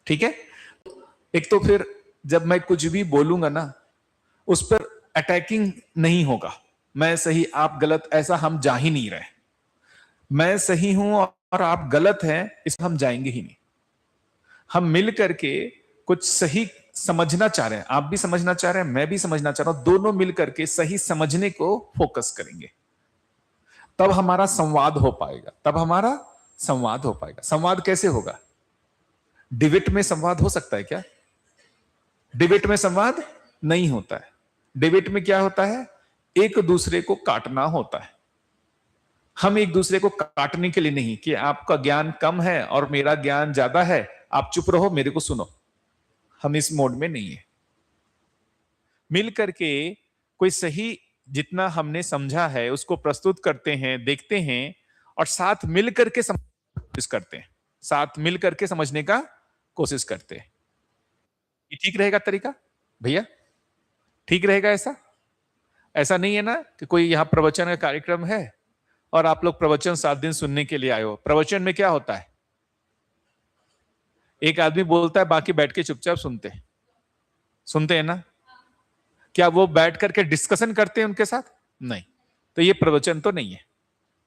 ठीक है। एक तो फिर जब मैं कुछ भी बोलूंगा ना, उस पर अटैकिंग नहीं होगा, मैं सही आप गलत, ऐसा हम जा ही नहीं रहे। मैं सही हूं और आप गलत हैं, इस हम जाएंगे ही नहीं। हम मिल करके कुछ सही समझना चाह रहे हैं, आप भी समझना चाह रहे हैं, मैं भी समझना चाह रहा हूं, दोनों मिल करके सही समझने को फोकस करेंगे, तब हमारा संवाद हो पाएगा, तब हमारा संवाद हो पाएगा। संवाद कैसे होगा? डिबेट में संवाद हो सकता है क्या? डिबेट में संवाद नहीं होता है। डिबेट में क्या होता है? एक दूसरे को काटना होता है। हम एक दूसरे को काटने के लिए नहीं कि आपका ज्ञान कम है और मेरा ज्ञान ज्यादा है, आप चुप रहो, मेरे को सुनो। हम इस मोड में नहीं है। मिल करके कोई सही जितना हमने समझा है उसको प्रस्तुत करते हैं, देखते हैं, और साथ मिल करके कोशिश करते हैं, साथ मिल करके समझने का कोशिश करते हैं। ये ठीक रहेगा तरीका भैया? ठीक रहेगा ऐसा? ऐसा नहीं है ना कि कोई यहां प्रवचन का कार्यक्रम है और आप लोग प्रवचन 7 दिन सुनने के लिए आए हो। प्रवचन में क्या होता है? एक आदमी बोलता है, बाकी बैठ के चुपचाप सुनते हैं ना? क्या वो बैठ करके डिस्कशन करते हैं उनके साथ? नहीं। तो ये प्रवचन तो नहीं है,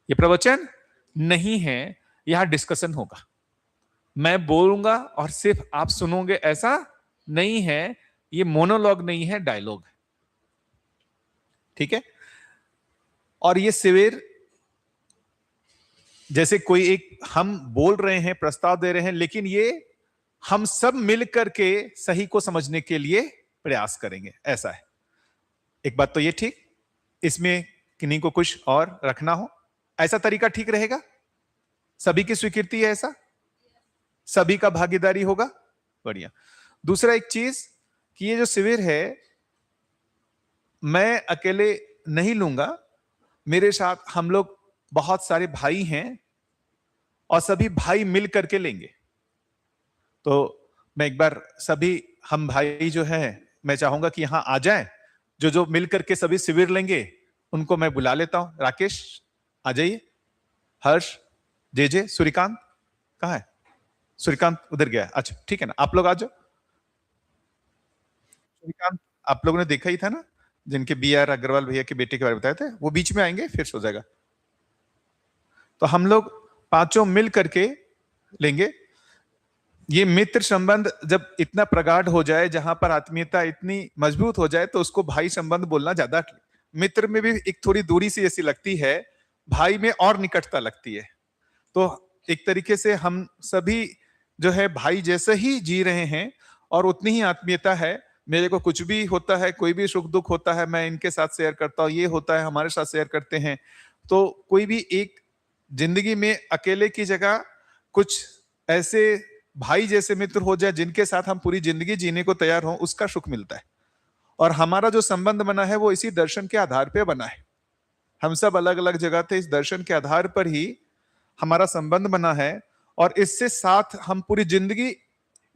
ये प्रवचन नहीं है, यहां डिस्कशन होगा। मैं बोलूंगा और सिर्फ आप सुनोगे, ऐसा नहीं है। ये मोनोलॉग नहीं है, डायलॉग है। ठीक है। और ये शिविर जैसे कोई एक हम बोल रहे हैं, प्रस्ताव दे रहे हैं, लेकिन ये हम सब मिल करके सही को समझने के लिए प्रयास करेंगे, ऐसा है। एक बात तो ये ठीक, इसमें किन्हीं को कुछ और रखना हो, ऐसा तरीका ठीक रहेगा? सभी की स्वीकृति है ऐसा? सभी का भागीदारी होगा? बढ़िया। दूसरा एक चीज कि ये जो शिविर है मैं अकेले नहीं लूंगा, मेरे साथ हम लोग बहुत सारे भाई हैं और सभी भाई मिल करके लेंगे। तो मैं एक बार सभी हम भाई जो हैं मैं चाहूंगा कि यहां आ जाएं, जो जो मिल करके सभी शिविर लेंगे उनको मैं बुला लेता हूं। राकेश आ जाइए, हर्ष, जे, सूर्यकांत कहाँ है? सूर्यकांत उधर गया, अच्छा ठीक है ना, आप लोग आ जाओ। सूर्यकांत आप लोगों ने देखा ही था ना, जिनके BR अग्रवाल भैया के बेटे के बारे में बताए थे, वो बीच में आएंगे फिर हो जाएगा। तो हम लोग पांचों मिल करके लेंगे। ये मित्र संबंध जब इतना प्रगाढ़ हो जाए, जहां पर आत्मीयता इतनी मजबूत हो जाए, तो उसको भाई संबंध बोलना ज्यादा। मित्र में भी एक थोड़ी दूरी सी ऐसी लगती है, भाई में और निकटता लगती है। तो एक तरीके से हम सभी जो है भाई जैसे ही जी रहे हैं और उतनी ही आत्मीयता है। मेरे को कुछ भी होता है, कोई भी सुख दुख होता है, मैं इनके साथ शेयर करता हूँ, ये होता है हमारे साथ शेयर करते हैं। तो कोई भी एक जिंदगी में अकेले की जगह कुछ ऐसे भाई जैसे मित्र हो जाए जिनके साथ हम पूरी जिंदगी जीने को तैयार हों, उसका सुख मिलता है। और हमारा जो संबंध बना है वो इसी दर्शन के आधार पर बना है। हम सब अलग अलग जगह थे, इस दर्शन के आधार पर ही हमारा संबंध बना है, और इससे साथ हम पूरी जिंदगी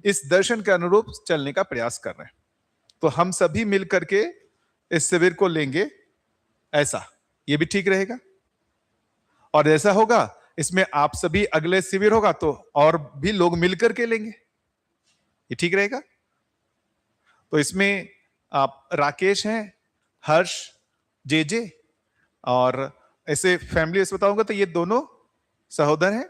इस दर्शन के अनुरूप चलने का प्रयास कर रहे हैं। तो हम सभी मिल करके इस शिविर को लेंगे, ऐसा ये भी ठीक रहेगा। और ऐसा होगा, इसमें आप सभी अगले शिविर होगा तो और भी लोग मिलकर के लेंगे, ये ठीक रहेगा। तो इसमें आप राकेश हैं, हर्ष, जे, और ऐसे फैमिली ऐसे बताऊंगा तो ये दोनों सहोदर हैं,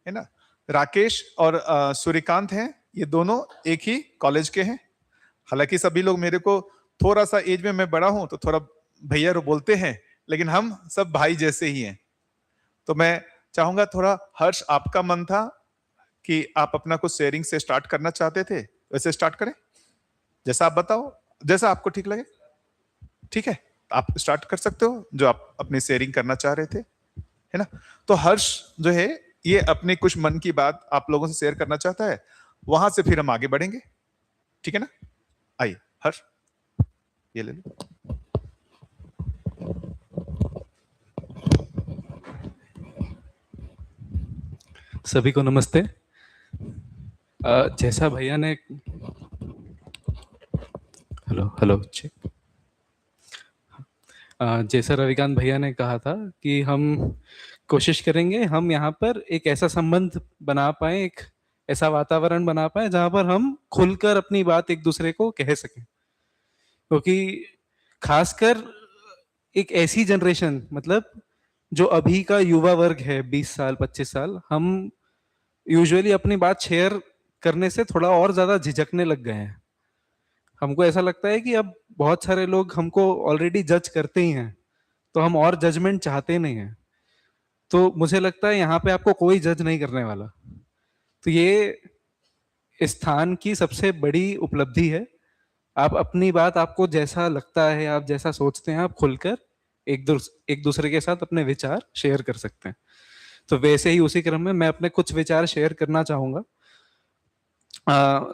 है ना। राकेश और सूर्यकांत हैं, ये दोनों एक ही कॉलेज के हैं। हालांकि सभी लोग मेरे को थोड़ा सा एज में मैं बड़ा हूं तो थोड़ा भैया बोलते हैं, लेकिन हम सब भाई जैसे ही हैं। तो मैं चाहूंगा थोड़ा, हर्ष आपका मन था कि आप अपना कुछ शेयरिंग से स्टार्ट करना चाहते थे, वैसे स्टार्ट करें, जैसा आप बताओ, जैसा आपको ठीक लगे। ठीक है, आप स्टार्ट कर सकते हो जो आप अपनी शेयरिंग करना चाह रहे थे, है ना। तो हर्ष जो है ये अपने कुछ मन की बात आप लोगों से शेयर करना चाहता है, वहां से फिर हम आगे बढ़ेंगे, ठीक है ना। आइए हर्ष, ये ले लो। सभी को नमस्ते। जैसा भैया ने हेलो चेक, जैसा रविकांत भैया ने कहा था कि हम कोशिश करेंगे हम यहाँ पर एक ऐसा संबंध बना पाए, एक ऐसा वातावरण बना पाए जहां पर हम खुलकर अपनी बात एक दूसरे को कह सकें, क्योंकि खासकर एक ऐसी जनरेशन, मतलब जो अभी का युवा वर्ग है, 20 साल 25 साल, हम यूजुअली अपनी बात शेयर करने से थोड़ा और ज्यादा झिझकने लग गए हैं। हमको ऐसा लगता है कि अब बहुत सारे लोग हमको ऑलरेडी जज करते ही हैं, तो हम और जजमेंट चाहते नहीं हैं। तो मुझे लगता है यहाँ पे आपको कोई जज नहीं करने वाला। तो ये इस स्थान की सबसे बड़ी उपलब्धि है। आप अपनी बात, आपको जैसा लगता है, आप जैसा सोचते हैं, आप खुलकर एक दूसरे के साथ अपने विचार शेयर कर सकते हैं। तो वैसे ही उसी क्रम में मैं अपने कुछ विचार शेयर करना चाहूंगा।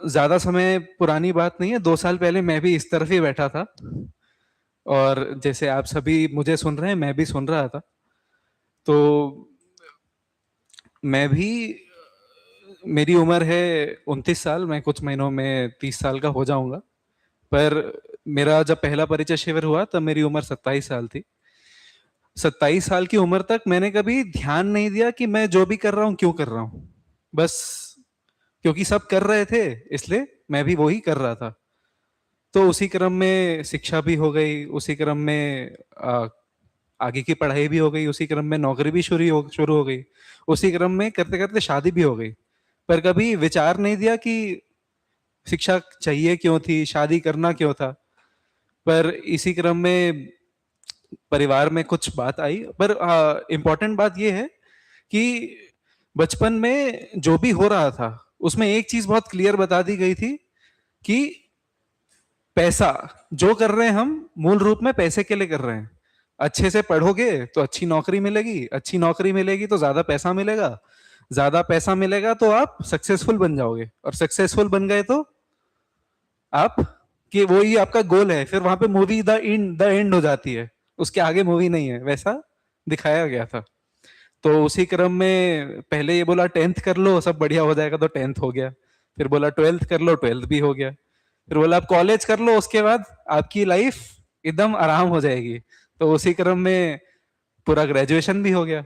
ज्यादा समय पुरानी बात नहीं है, 2 साल पहले मैं भी इस तरफ ही बैठा था, और जैसे आप सभी मुझे सुन रहे हैं, मैं भी सुन रहा था। तो मैं भी, मेरी उम्र है 29 साल, मैं कुछ महीनों में 30 साल का हो जाऊंगा। पर मेरा जब पहला परिचय शिविर हुआ तब मेरी उम्र 27 साल थी। 27 साल की उम्र तक मैंने कभी ध्यान नहीं दिया कि मैं जो भी कर रहा हूँ क्यों कर रहा हूँ। बस क्योंकि सब कर रहे थे इसलिए मैं भी वही कर रहा था। तो उसी क्रम में शिक्षा भी हो गई, उसी क्रम में आगे की पढ़ाई भी हो गई, उसी क्रम में नौकरी भी शुरू हो गई, उसी क्रम में करते करते शादी भी हो गई। पर कभी विचार नहीं दिया कि शिक्षा चाहिए क्यों थी, शादी करना क्यों था। पर इसी क्रम में परिवार में कुछ बात आई। पर इम्पोर्टेंट बात यह है कि बचपन में जो भी हो रहा था उसमें एक चीज बहुत क्लियर बता दी गई थी कि पैसा जो कर रहे हैं हम मूल रूप में पैसे के लिए कर रहे हैं। अच्छे से पढ़ोगे तो अच्छी नौकरी मिलेगी, अच्छी नौकरी मिलेगी तो ज्यादा पैसा मिलेगा, ज्यादा पैसा मिलेगा तो आप सक्सेसफुल बन जाओगे, और सक्सेसफुल बन गए तो आप, कि वो ही आपका गोल है। फिर वहां पे मूवी द एंड हो जाती है, उसके आगे मूवी नहीं है, वैसा दिखाया गया था। तो उसी क्रम में पहले ये बोला 10th कर लो सब बढ़िया हो जाएगा, तो 10th हो गया। फिर बोला 12th कर लो, 12th भी हो गया। फिर बोला आप कॉलेज कर लो, उसके बाद आपकी लाइफ एकदम आराम हो जाएगी। तो उसी क्रम में पूरा ग्रेजुएशन भी हो गया।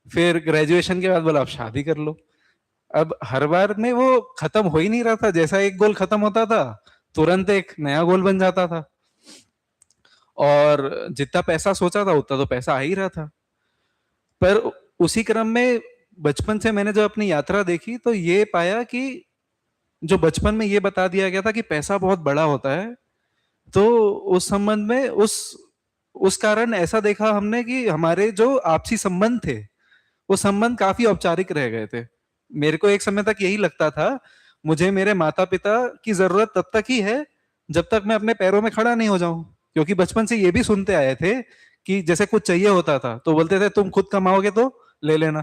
फिर ग्रेजुएशन के बाद बोला आप शादी कर लो। अब हर बार में वो खत्म हो ही नहीं रहा था, जैसा एक गोल खत्म होता था तुरंत एक नया गोल बन जाता था, और जितना पैसा सोचा था उतना तो पैसा आ ही रहा था। पर उसी क्रम में बचपन से मैंने जब अपनी यात्रा देखी तो ये पाया कि जो बचपन में ये बता दिया गया था कि पैसा बहुत बड़ा होता है, तो उस संबंध में उस कारण ऐसा देखा हमने कि हमारे जो आपसी संबंध थे वो संबंध काफी औपचारिक रह गए थे। मेरे को एक समय तक यही लगता था, मुझे मेरे माता पिता की जरूरत तब तक ही है जब तक मैं अपने पैरों में खड़ा नहीं हो जाऊं। क्योंकि बचपन से ये भी सुनते आए थे कि जैसे कुछ चाहिए होता था तो बोलते थे तुम खुद कमाओगे तो ले लेना।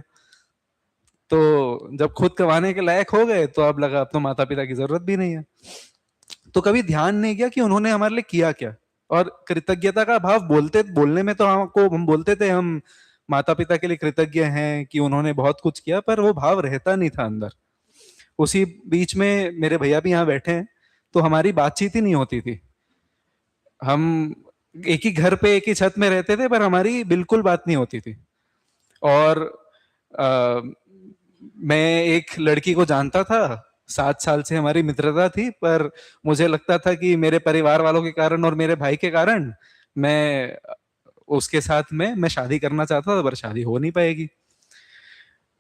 तो जब खुद कमाने के लायक हो गए तो अब लगा अब तो माता पिता की जरूरत भी नहीं है। तो कभी ध्यान नहीं किया कि उन्होंने हमारे लिए किया क्या। और कृतज्ञता का भाव बोलने में तो हमको, हम बोलते थे हम माता पिता के लिए कृतज्ञ हैं कि उन्होंने बहुत कुछ किया, पर वो भाव रहता नहीं था अंदर। उसी बीच में मेरे भैया भी यहाँ बैठे हैं, तो हमारी बातचीत ही नहीं होती थी। हम एक ही घर पे एक ही छत में रहते थे पर हमारी बिल्कुल बात नहीं होती थी। और आ, मैं एक लड़की को जानता था, 7 साल से हमारी मित्रता थी, पर मुझे लगता था कि मेरे परिवार वालों के कारण और मेरे भाई के कारण मैं उसके साथ में मैं शादी करना चाहता था, पर शादी हो नहीं पाएगी।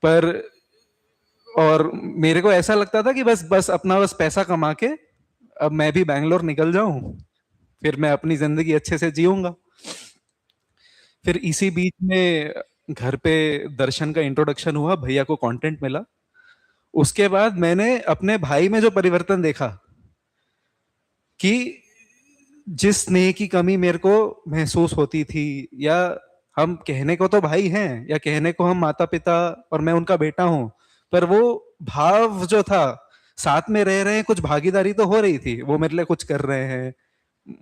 पर और मेरे को ऐसा लगता था कि बस बस अपना बस पैसा कमा के अब मैं भी बैंगलोर निकल जाऊं, फिर मैं अपनी जिंदगी अच्छे से जीऊंगा। फिर इसी बीच में घर पे दर्शन का इंट्रोडक्शन हुआ, भैया को कंटेंट मिला। उसके बाद मैंने अपने भाई में जो परिवर्तन देखा कि जिस स्नेह की कमी मेरे को महसूस होती थी, या हम कहने को तो भाई हैं या कहने को हम माता पिता और मैं उनका बेटा हूं, पर वो भाव जो था, साथ में रह रहे हैं, कुछ भागीदारी तो हो रही थी, वो मेरे लिए कुछ कर रहे हैं,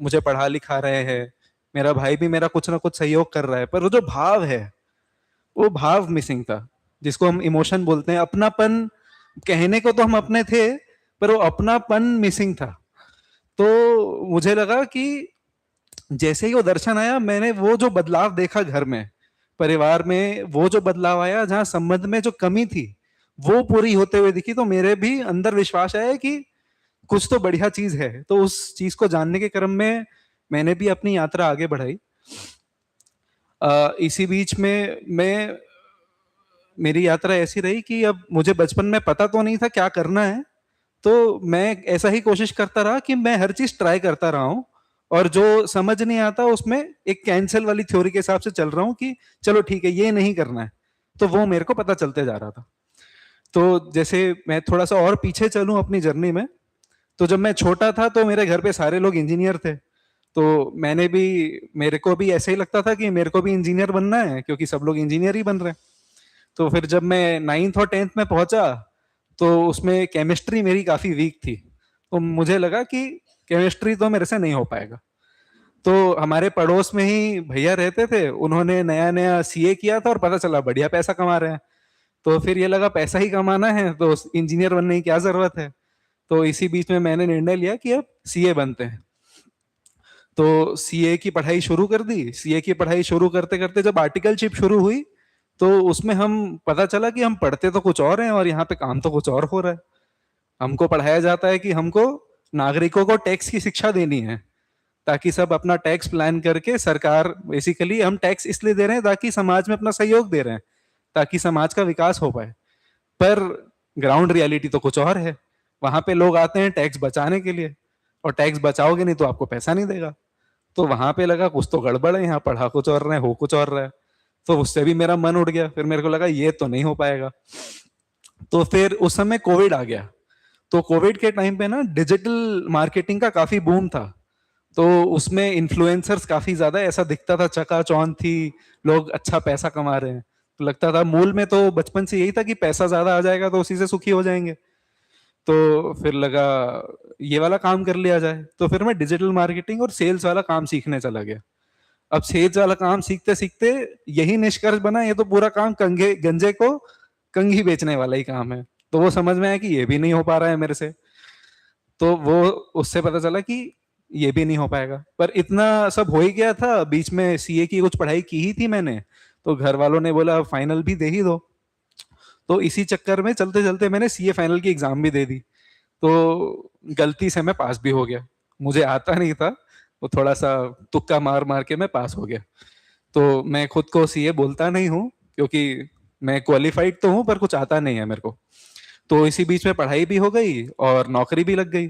मुझे पढ़ा लिखा रहे हैं, मेरा भाई भी मेरा कुछ ना कुछ सहयोग कर रहा है, पर वो जो भाव है वो भाव मिसिंग था, जिसको हम इमोशन बोलते हैं। अपनापन, कहने को तो हम अपने थे पर वो अपनापन मिसिंग था। तो मुझे लगा कि जैसे ही वो दर्शन आया, मैंने वो जो बदलाव देखा घर में, परिवार में, वो जो बदलाव आया जहां संबंध में जो कमी थी वो पूरी होते हुए दिखी तो मेरे भी अंदर विश्वास आया कि कुछ तो बढ़िया चीज है। तो उस चीज को जानने के क्रम में मैंने भी अपनी यात्रा आगे बढ़ाई। इसी बीच में मैं मेरी यात्रा ऐसी रही कि अब मुझे बचपन में पता तो नहीं था क्या करना है, तो मैं ऐसा ही कोशिश करता रहा कि मैं हर चीज ट्राई करता रहा हूँ, और जो समझ नहीं आता उसमें एक कैंसिल वाली थ्योरी के हिसाब से चल रहा हूँ कि चलो ठीक है ये नहीं करना है, तो वो मेरे को पता चलते जा रहा था। तो जैसे मैं थोड़ा सा और पीछे चलूं अपनी जर्नी में, तो जब मैं छोटा था तो मेरे घर पे सारे लोग इंजीनियर थे, तो मेरे को भी ऐसे ही लगता था कि मेरे को भी इंजीनियर बनना है क्योंकि सब लोग इंजीनियर ही बन रहे हैं। तो फिर जब मैं 9th और 10th में पहुंचा तो उसमें केमिस्ट्री मेरी काफी वीक थी, तो मुझे लगा कि केमिस्ट्री तो मेरे से नहीं हो पाएगा। तो हमारे पड़ोस में ही भैया रहते थे, उन्होंने नया नया सीए किया था और पता चला बढ़िया पैसा कमा रहे हैं। तो फिर ये लगा पैसा ही कमाना है तो इंजीनियर बनने की क्या जरूरत है। तो इसी बीच में मैंने निर्णय लिया कि अब सीए बनते हैं। तो सीए की पढ़ाई शुरू कर दी। सीए की पढ़ाई शुरू करते करते जब आर्टिकलशिप शुरू हुई तो उसमें हम पता चला कि हम पढ़ते तो कुछ और हैं और यहाँ पे काम तो कुछ और हो रहा है। हमको पढ़ाया जाता है कि हमको नागरिकों को टैक्स की शिक्षा देनी है ताकि सब अपना टैक्स प्लान करके, सरकार बेसिकली हम टैक्स इसलिए दे रहे हैं ताकि समाज में अपना सहयोग दे रहे हैं ताकि समाज का विकास हो पाए। पर ग्राउंड रियलिटी तो कुछ और है। वहां पे लोग आते हैं टैक्स बचाने के लिए, और टैक्स बचाओगे नहीं तो आपको पैसा नहीं देगा। तो वहां पे लगा कुछ तो गड़बड़ है, यहाँ पढ़ा कुछ और रहे हो कुछ और रहा है। तो उससे भी मेरा मन उठ गया, फिर मेरे को लगा ये तो नहीं हो पाएगा। तो फिर उस समय कोविड आ गया। तो कोविड के टाइम पे ना डिजिटल मार्केटिंग का काफी बूम था। तो उसमें इन्फ्लुएंसर्स काफी ज्यादा, ऐसा दिखता था चकाचौंध थी, लोग अच्छा पैसा कमा रहे हैं। तो लगता था, मूल में तो बचपन से यही था कि पैसा ज्यादा आ जाएगा तो उसी से सुखी हो जाएंगे। तो फिर लगा ये वाला काम कर लिया जाए। तो फिर मैं डिजिटल मार्केटिंग और सेल्स वाला काम सीखने चला गया। अब सेल्स वाला काम सीखते सीखते यही निष्कर्ष बना, ये तो पूरा काम कंगे गंजे को कंघी बेचने वाला ही काम है। तो वो समझ में आया कि ये भी नहीं हो पा रहा है मेरे से। तो वो उससे पता चला कि ये भी नहीं हो पाएगा। पर इतना सब हो ही गया था, बीच में सीए की कुछ पढ़ाई की ही थी मैंने, तो घर वालों ने बोला फाइनल भी दे ही दो। तो इसी चक्कर में चलते चलते मैंने सीए फाइनल की एग्जाम भी दे दी। तो गलती से मैं पास भी हो गया। मुझे आता नहीं था, वो थोड़ा सा तुक्का मार मार के मैं पास हो गया। तो मैं खुद को सीए बोलता नहीं हूँ क्योंकि मैं क्वालिफाइड तो हूँ पर कुछ आता नहीं है मेरे को। तो इसी बीच में पढ़ाई भी हो गई और नौकरी भी लग गई।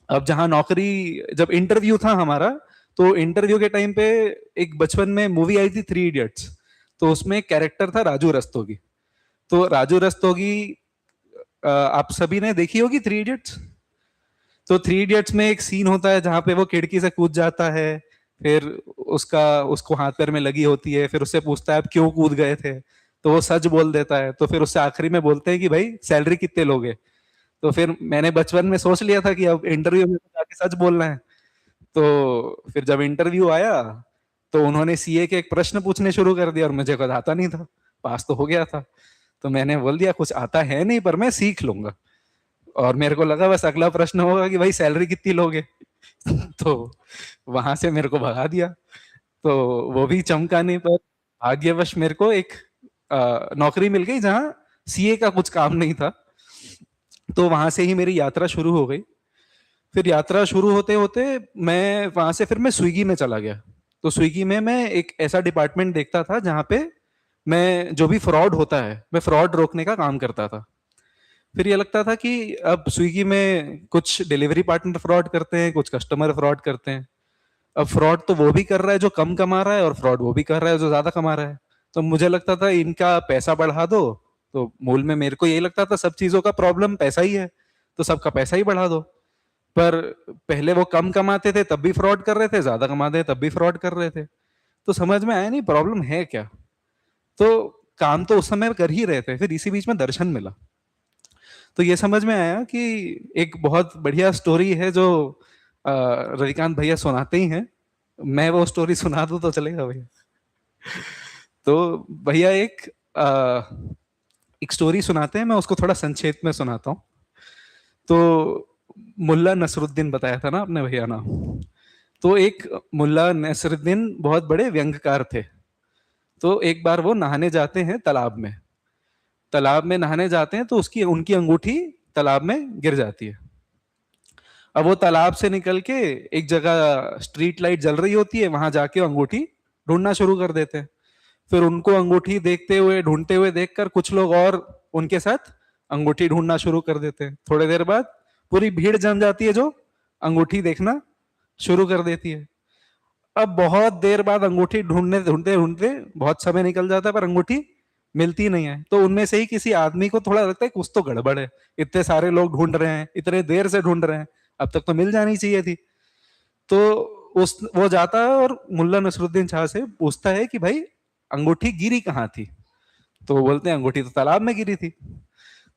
अब जहाँ नौकरी, जब इंटरव्यू था हमारा, तो इंटरव्यू के टाइम पे एक बचपन में मूवी आई थी 3 इडियट्स। तो उसमें एक कैरेक्टर था राजू रस्तोगी। तो राजू रस्तोगी आप सभी ने देखी होगी 3 इडियट्स। तो 3 इडियट्स में एक सीन होता है जहाँ पे वो खिड़की से कूद जाता है, फिर उसको हाथ पैर में लगी होती है, फिर उससे पूछता है आप क्यों कूद गए थे, तो वो सच बोल देता है। तो फिर उससे आखिरी में बोलते हैं कि भाई सैलरी कितने लोगे। तो फिर मैंने बचपन में सोच लिया था कि अब इंटरव्यू में तो जाके सच बोलना है। तो फिर जब इंटरव्यू आया तो उन्होंने सीए के एक प्रश्न पूछने शुरू कर दिया और मुझे कुछ आता नहीं था। पास तो हो गया था, तो मैंने बोल दिया कुछ आता है नहीं पर मैं सीख लूंगा। और मेरे को लगा बस अगला प्रश्न होगा कि भाई सैलरी कितनी लोगे। तो वहां से मेरे को भगा दिया। तो वो भी चमका नहीं, पर भाग्यवश मेरे को एक नौकरी मिल गई जहाँ सीए का कुछ काम नहीं था। तो वहां से ही मेरी यात्रा शुरू हो गई। फिर यात्रा शुरू होते होते मैं वहां से फिर मैं स्विगी में चला गया। तो स्विगी में मैं एक ऐसा डिपार्टमेंट देखता था जहाँ पे मैं जो भी फ्रॉड होता है मैं फ्रॉड रोकने का काम करता था। फिर ये लगता था कि अब स्विगी में कुछ डिलीवरी पार्टनर फ्रॉड करते हैं, कुछ कस्टमर फ्रॉड करते हैं। अब फ्रॉड तो वो भी कर रहा है जो कम कमा रहा है, और फ्रॉड वो भी कर रहा है जो ज्यादा कमा रहा है। तो मुझे लगता था इनका पैसा बढ़ा दो। तो मूल में मेरे को यही लगता था सब चीजों का प्रॉब्लम पैसा ही है, तो सबका पैसा ही बढ़ा दो। पर पहले वो कम कमाते थे तब भी फ्रॉड कर रहे थे, ज्यादा कमाते थे तब भी फ्रॉड कर रहे थे। तो समझ में आया नहीं प्रॉब्लम है क्या। तो काम तो उस समय कर ही रहे थे। फिर इसी बीच में दर्शन मिला, तो ये समझ में आया कि एक बहुत बढ़िया स्टोरी है जो रविकांत भैया सुनाते ही हैं। मैं वो स्टोरी सुना दूं तो चलेगा भैया। तो भैया एक स्टोरी सुनाते हैं, मैं उसको थोड़ा संक्षेप में सुनाता हूँ। तो मुल्ला नसरुद्दीन बताया था ना आपने भैया ना। तो एक मुल्ला नसरुद्दीन बहुत बड़े व्यंग्यकार थे। तो एक बार वो नहाने जाते हैं तालाब में। तालाब में नहाने जाते हैं तो उसकी उनकी अंगूठी तालाब में गिर जाती है। अब वो तालाब से निकल के एक जगह स्ट्रीट लाइट जल रही होती है, वहां जाके अंगूठी ढूंढना शुरू कर देते हैं। फिर उनको अंगूठी देखते हुए ढूंढते हुए देखकर कुछ लोग और उनके साथ अंगूठी ढूंढना शुरू कर देते हैं। थोड़ी देर बाद पूरी भीड़ जम जाती है जो अंगूठी देखना शुरू कर देती है। अब बहुत देर बाद अंगूठी ढूंढने ढूंढते ढूंढते बहुत समय निकल जाता है पर अंगूठी मिलती नहीं है। तो उनमें से ही किसी आदमी को थोड़ा लगता है कुछ तो गड़बड़ है, इतने सारे लोग ढूंढ रहे हैं, इतने देर से ढूंढ रहे हैं, अब तक तो मिल जानी चाहिए थी। तो उस वो जाता है और मुल्ला नसरुद्दीन शाह से पूछता है कि भाई अंगूठी गिरी कहाँ थी? तो वो बोलते हैं अंगूठी तो तालाब में गिरी थी।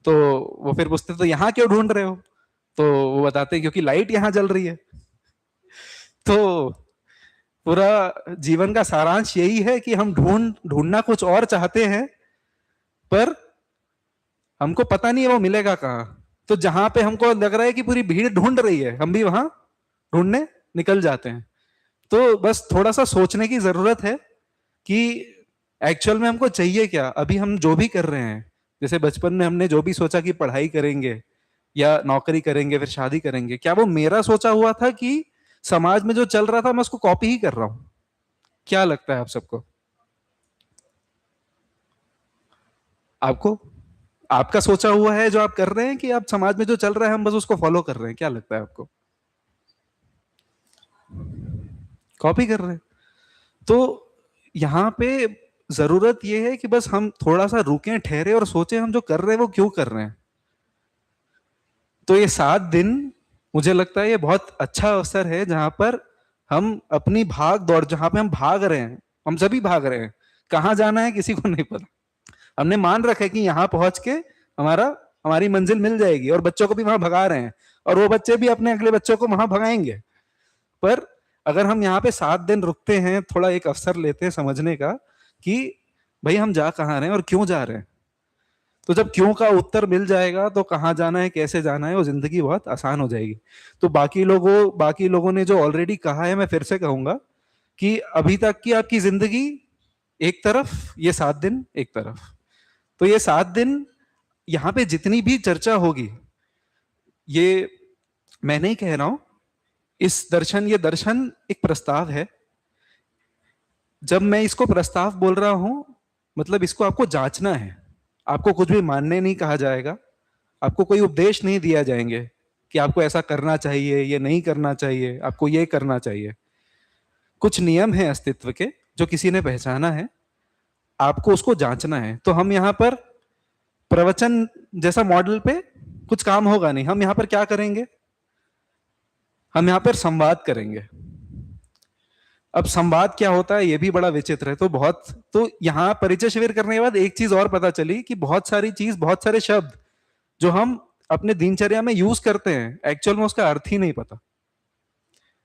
तो वो फिर पूछते तो यहाँ क्यों ढूंढ रहे हो? तो वो बताते हैं क्योंकि लाइट यहाँ जल रही है। तो पूरा जीवन का सारांश यही है कि हम ढूंढना कुछ और चाहते हैं पर हमको पता नहीं है वो मिलेगा कहाँ। तो जहां पे हमको लग रहा है कि पूरी भीड़ ढूंढ रही है, हम भी वहां ढूंढने निकल जाते हैं। तो बस थोड़ा सा सोचने की जरूरत है कि एक्चुअल में हमको चाहिए क्या। अभी हम जो भी कर रहे हैं, जैसे बचपन में हमने जो भी सोचा कि पढ़ाई करेंगे या नौकरी करेंगे फिर शादी करेंगे, क्या वो मेरा सोचा हुआ था कि समाज में जो चल रहा था मैं उसको कॉपी ही कर रहा हूं? क्या लगता है आप सबको? आपको आपका सोचा हुआ है जो आप कर रहे हैं कि आप समाज में जो चल रहा है हम बस उसको फॉलो कर रहे हैं? क्या लगता है आपको? कॉपी कर रहे हैं। तो यहाँ पे जरूरत यह है कि बस हम थोड़ा सा रुकें, ठहरे और सोचें हम जो कर रहे हैं वो क्यों कर रहे हैं। तो ये 7 दिन मुझे लगता है ये बहुत अच्छा अवसर है जहां पर हम अपनी भाग दौड़, जहां पे हम भाग रहे हैं, हम सभी भाग रहे हैं, कहाँ जाना है किसी को नहीं पता। हमने मान रखा है कि यहाँ पहुंच के हमारी मंजिल मिल जाएगी और बच्चों को भी वहां भगा रहे हैं और वो बच्चे भी अपने अगले बच्चों को वहां भगाएंगे। पर अगर हम यहाँ पे 7 दिन रुकते हैं, थोड़ा एक अवसर लेते हैं समझने का कि भाई हम जा कहाँ रहे हैं और क्यों जा रहे हैं, तो जब क्यों का उत्तर मिल जाएगा तो कहाँ जाना है कैसे जाना है वो जिंदगी बहुत आसान हो जाएगी। तो बाकी लोगों ने जो ऑलरेडी कहा है मैं फिर से कहूंगा कि अभी तक की आपकी जिंदगी एक तरफ, ये 7 दिन एक तरफ। तो ये 7 दिन यहाँ पे जितनी भी चर्चा होगी, ये मैं नहीं कह रहा हूं, ये दर्शन एक प्रस्ताव है। जब मैं इसको प्रस्ताव बोल रहा हूं मतलब इसको आपको जांचना है, आपको कुछ भी मानने नहीं कहा जाएगा, आपको कोई उपदेश नहीं दिया जाएंगे कि आपको ऐसा करना चाहिए, ये नहीं करना चाहिए, आपको ये करना चाहिए। कुछ नियम है अस्तित्व के जो किसी ने पहचाना है, आपको उसको जांचना है। तो हम यहाँ पर प्रवचन जैसा मॉडल पे कुछ काम होगा नहीं। हम यहाँ पर क्या करेंगे, हम यहाँ पर संवाद करेंगे। अब संवाद क्या होता है ये भी बड़ा विचित्र है। तो यहाँ परिचय शिविर करने के बाद एक चीज और पता चली कि बहुत सारे शब्द जो हम अपने दिनचर्या में यूज करते हैं एक्चुअल में उसका अर्थ ही नहीं पता।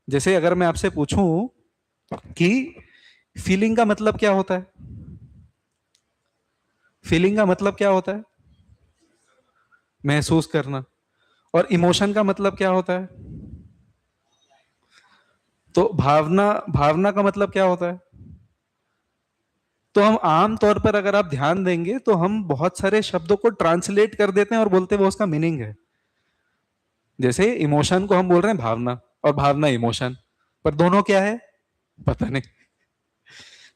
जैसे अगर मैं आपसे पूछूं कि फीलिंग का मतलब क्या होता है, फीलिंग का मतलब क्या होता है? महसूस करना। और इमोशन का मतलब क्या होता है? तो भावना का मतलब क्या होता है? तो हम आम तौर पर अगर आप ध्यान देंगे तो हम बहुत सारे शब्दों को ट्रांसलेट कर देते हैं और बोलते हैं वो उसका मीनिंग है। जैसे इमोशन को हम बोल रहे हैं भावना और भावना इमोशन, पर दोनों क्या है पता नहीं।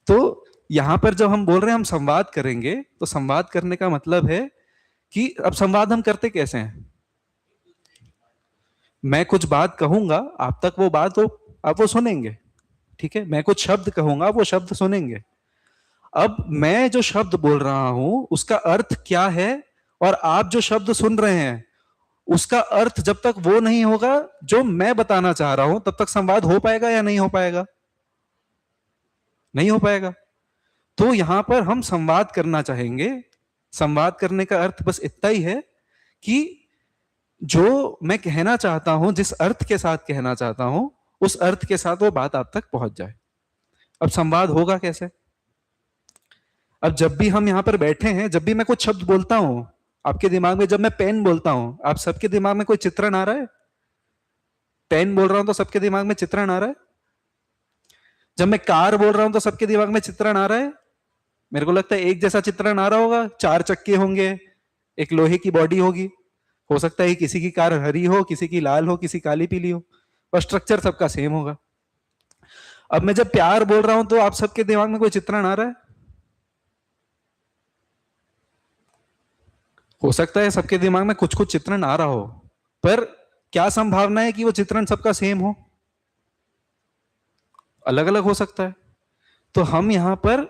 तो यहां पर जब हम बोल रहे हैं हम संवाद करेंगे तो संवाद करने का मतलब है कि अब संवाद हम करते कैसे हैं। मैं कुछ बात कहूंगा आप तक, वो बात आप वो सुनेंगे, ठीक है। मैं कुछ शब्द कहूंगा वो शब्द सुनेंगे। अब मैं जो शब्द बोल रहा हूं उसका अर्थ क्या है और आप जो शब्द सुन रहे हैं उसका अर्थ जब तक वो नहीं होगा जो मैं बताना चाह रहा हूं तब तक संवाद हो पाएगा या नहीं हो पाएगा? नहीं हो पाएगा। तो यहां पर हम संवाद करना चाहेंगे। संवाद करने का अर्थ बस इतना ही है कि जो मैं कहना चाहता हूं, जिस अर्थ के साथ कहना चाहता हूं उस अर्थ के साथ वो बात आप तक पहुंच जाए। अब संवाद होगा कैसे? अब जब भी हम यहां पर बैठे हैं, जब भी मैं कुछ शब्द बोलता हूं आपके दिमाग में, जब मैं पेन बोलता हूं आप सबके दिमाग में कोई चित्रण आ रहा है? पेन बोल रहा हूं तो सबके दिमाग में चित्रण आ रहा है? जब मैं कार बोल रहा हूं तो सबके दिमाग में चित्रण आ रहा है? मेरे को लगता है एक जैसा चित्रण आ रहा होगा, 4 चक्के होंगे, एक लोहे की बॉडी होगी, हो सकता है किसी की कार हरी हो, किसी की लाल हो, किसी काली पीली हो, और स्ट्रक्चर सबका सेम होगा। अब मैं जब प्यार बोल रहा हूं तो आप सबके दिमाग में कोई चित्रण आ रहा है? हो सकता है सबके दिमाग में कुछ कुछ चित्रण आ रहा हो, पर क्या संभावना है कि वो चित्रण सबका सेम हो? अलग अलग हो सकता है। तो हम यहां पर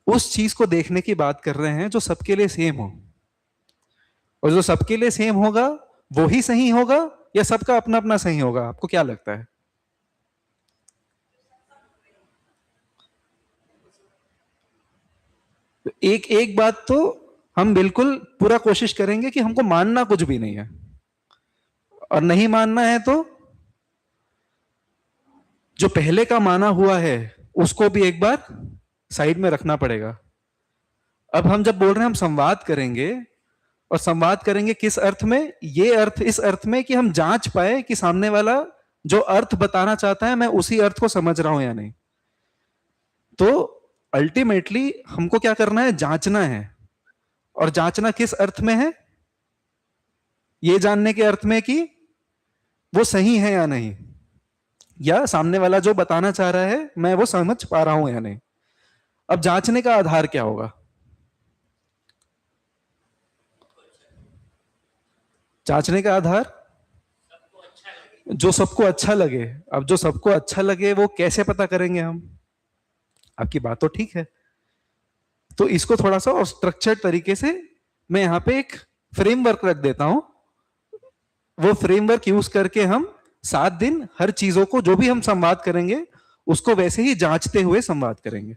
उस चीज को देखने की बात कर रहे हैं जो सबके लिए सेम हो, और जो सबके लिए सेम होगा वो ही सही होगा या सबका अपना अपना सही होगा? आपको क्या लगता है? एक एक बात तो हम बिल्कुल पूरा कोशिश करेंगे कि हमको मानना कुछ भी नहीं है, और नहीं मानना है तो जो पहले का माना हुआ है उसको भी एक बार साइड में रखना पड़ेगा। अब हम जब बोल रहे हैं हम संवाद करेंगे, और संवाद करेंगे किस अर्थ में? ये अर्थ, इस अर्थ में कि हम जांच पाए कि सामने वाला जो अर्थ बताना चाहता है मैं उसी अर्थ को समझ रहा हूं या नहीं। तो अल्टीमेटली हमको क्या करना है? जांचना है। और जांचना किस अर्थ में है? ये जानने के अर्थ में कि वो सही है या नहीं, या सामने वाला जो बताना चाह रहा है मैं वो समझ पा रहा हूं या नहीं। अब जांचने का आधार क्या होगा? जांचने का आधार जो सबको अच्छा लगे। अब जो सबको अच्छा लगे वो कैसे पता करेंगे हम? आपकी बात तो ठीक है। तो इसको थोड़ा सा और स्ट्रक्चर्ड तरीके से मैं यहां पे एक फ्रेमवर्क रख देता हूं। वो फ्रेमवर्क यूज करके हम 7 दिन हर चीजों को, जो भी हम संवाद करेंगे उसको वैसे ही जांचते हुए संवाद करेंगे।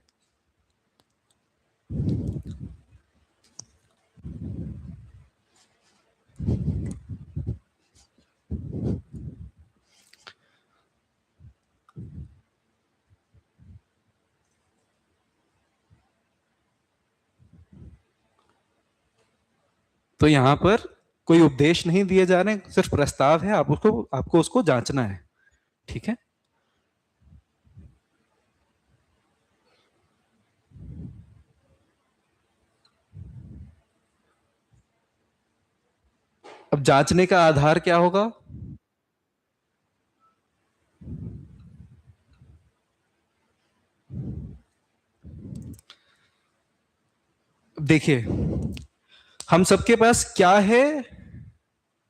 तो यहां पर कोई उपदेश नहीं दिए जा रहे, सिर्फ प्रस्ताव है, आपको उसको जांचना है। ठीक है? अब जांचने का आधार क्या होगा? देखिए, हम सबके पास क्या है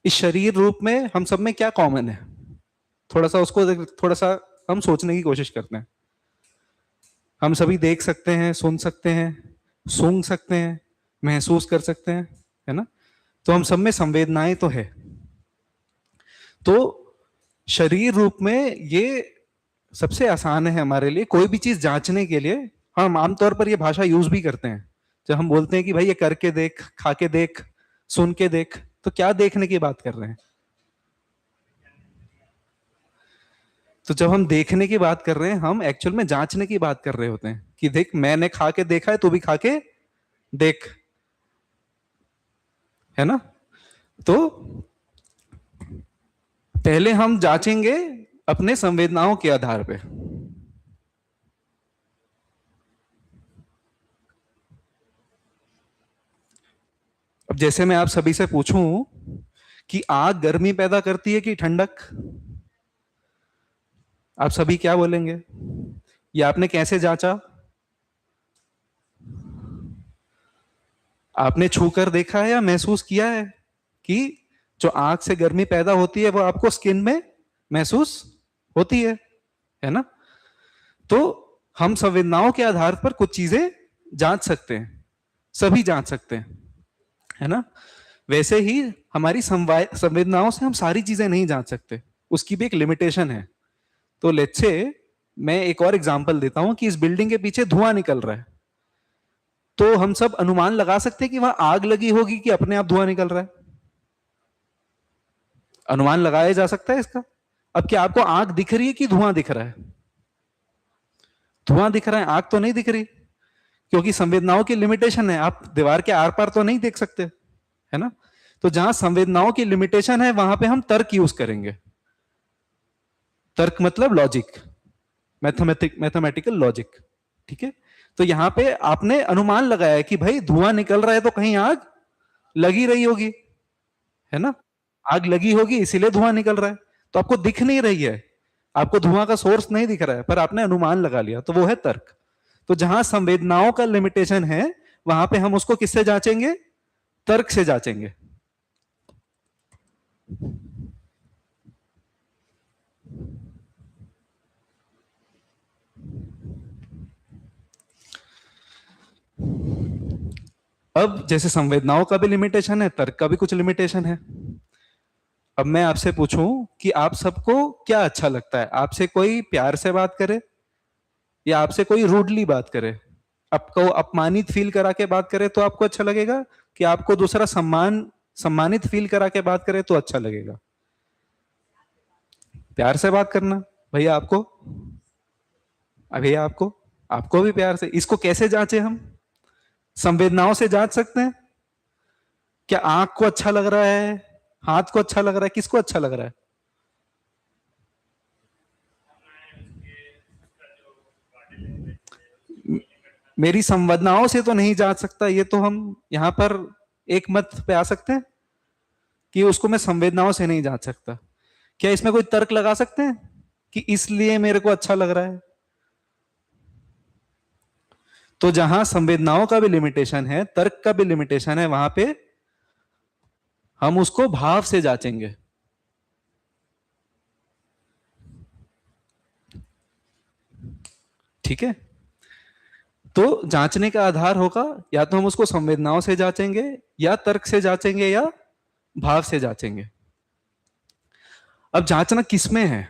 इस शरीर रूप में? हम सब में क्या कॉमन है? थोड़ा सा हम सोचने की कोशिश करते हैं। हम सभी देख सकते हैं, सुन सकते हैं, सूंघ सकते हैं, महसूस कर सकते हैं, है ना? तो हम सब में संवेदनाएं तो है। तो शरीर रूप में ये सबसे आसान है हमारे लिए कोई भी चीज जांचने के लिए। हम आमतौर पर ये भाषा यूज भी करते हैं जब हम बोलते हैं कि भाई ये करके देख, खा के देख, सुन के देख। तो क्या देखने की बात कर रहे हैं? तो जब हम देखने की बात कर रहे हैं हम एक्चुअल में जांचने की बात कर रहे होते हैं कि देख, मैंने खा के देखा है, तू भी खा के देख, है ना? तो पहले हम जांचेंगे अपने संवेदनाओं के आधार पे। अब जैसे मैं आप सभी से पूछूं कि आग गर्मी पैदा करती है कि ठंडक, आप सभी क्या बोलेंगे? ये आपने कैसे जांचा? आपने छूकर देखा है या महसूस किया है कि जो आग से गर्मी पैदा होती है वो आपको स्किन में महसूस होती है ना? तो हम संवेदनाओं के आधार पर कुछ चीजें जांच सकते हैं, सभी जांच सकते हैं, है ना? वैसे ही हमारी संवेदनाओं से हम सारी चीजें नहीं जांच सकते, उसकी भी एक लिमिटेशन है। तो लेट्स से मैं एक और एग्जांपल देता हूं कि इस बिल्डिंग के पीछे धुआं निकल रहा है, तो हम सब अनुमान लगा सकते हैं कि वहां आग लगी होगी कि अपने आप धुआं निकल रहा है? अनुमान लगाया जा सकता है इसका। अब क्या आपको आग दिख रही है कि धुआं दिख रहा है? धुआं दिख रहा है, आग तो नहीं दिख रही, क्योंकि संवेदनाओं की लिमिटेशन है। आप दीवार के आर पार तो नहीं देख सकते, है ना? तो जहां संवेदनाओं की लिमिटेशन है वहां पे हम तर्क यूज करेंगे। तर्क मतलब लॉजिक, मैथमेटिकल लॉजिक। ठीक है? तो तो यहां पे आपने अनुमान लगाया कि भाई धुआं निकल रहा है तो कहीं आग लगी रही होगी, है ना? आग लगी होगी इसीलिए धुआं निकल रहा है। तो आपको दिख नहीं रही है, आपको धुआं का सोर्स नहीं दिख रहा है, पर आपने अनुमान लगा लिया, तो वो है तर्क। तो जहां संवेदनाओं का लिमिटेशन है वहां पे हम उसको किससे जांचेंगे? तर्क से जांचेंगे। अब जैसे संवेदनाओं का भी लिमिटेशन है, तर्क का भी कुछ लिमिटेशन है। अब मैं आपसे पूछूं कि आप सबको क्या अच्छा लगता है? आपसे कोई प्यार से बात करे या आपसे कोई रूडली बात करे? आपको अपमानित फील करा के बात करे तो आपको अच्छा लगेगा, कि आपको दूसरा सम्मानित फील करा के बात करे तो अच्छा लगेगा? प्यार से बात करना। भैया आपको? भैया आपको? आपको भी प्यार से। इसको कैसे जांचे हम? संवेदनाओं से जांच सकते हैं। क्या आंख को अच्छा लग रहा है, हाथ को अच्छा लग रहा है, किसको अच्छा लग रहा है? मेरी संवेदनाओं से तो नहीं जांच सकता, ये तो हम यहां पर एक मत पे आ सकते हैं कि उसको मैं संवेदनाओं से नहीं जांच सकता। क्या इसमें कोई तर्क लगा सकते हैं कि इसलिए मेरे को अच्छा लग रहा है? तो जहां संवेदनाओं का भी लिमिटेशन है, तर्क का भी लिमिटेशन है, वहां पे हम उसको भाव से जांचेंगे। ठीक है? तो जांचने का आधार होगा, या तो हम उसको संवेदनाओं से जांचेंगे, या तर्क से जांचेंगे, या भाव से जांचेंगे। अब जांचना किसमें है?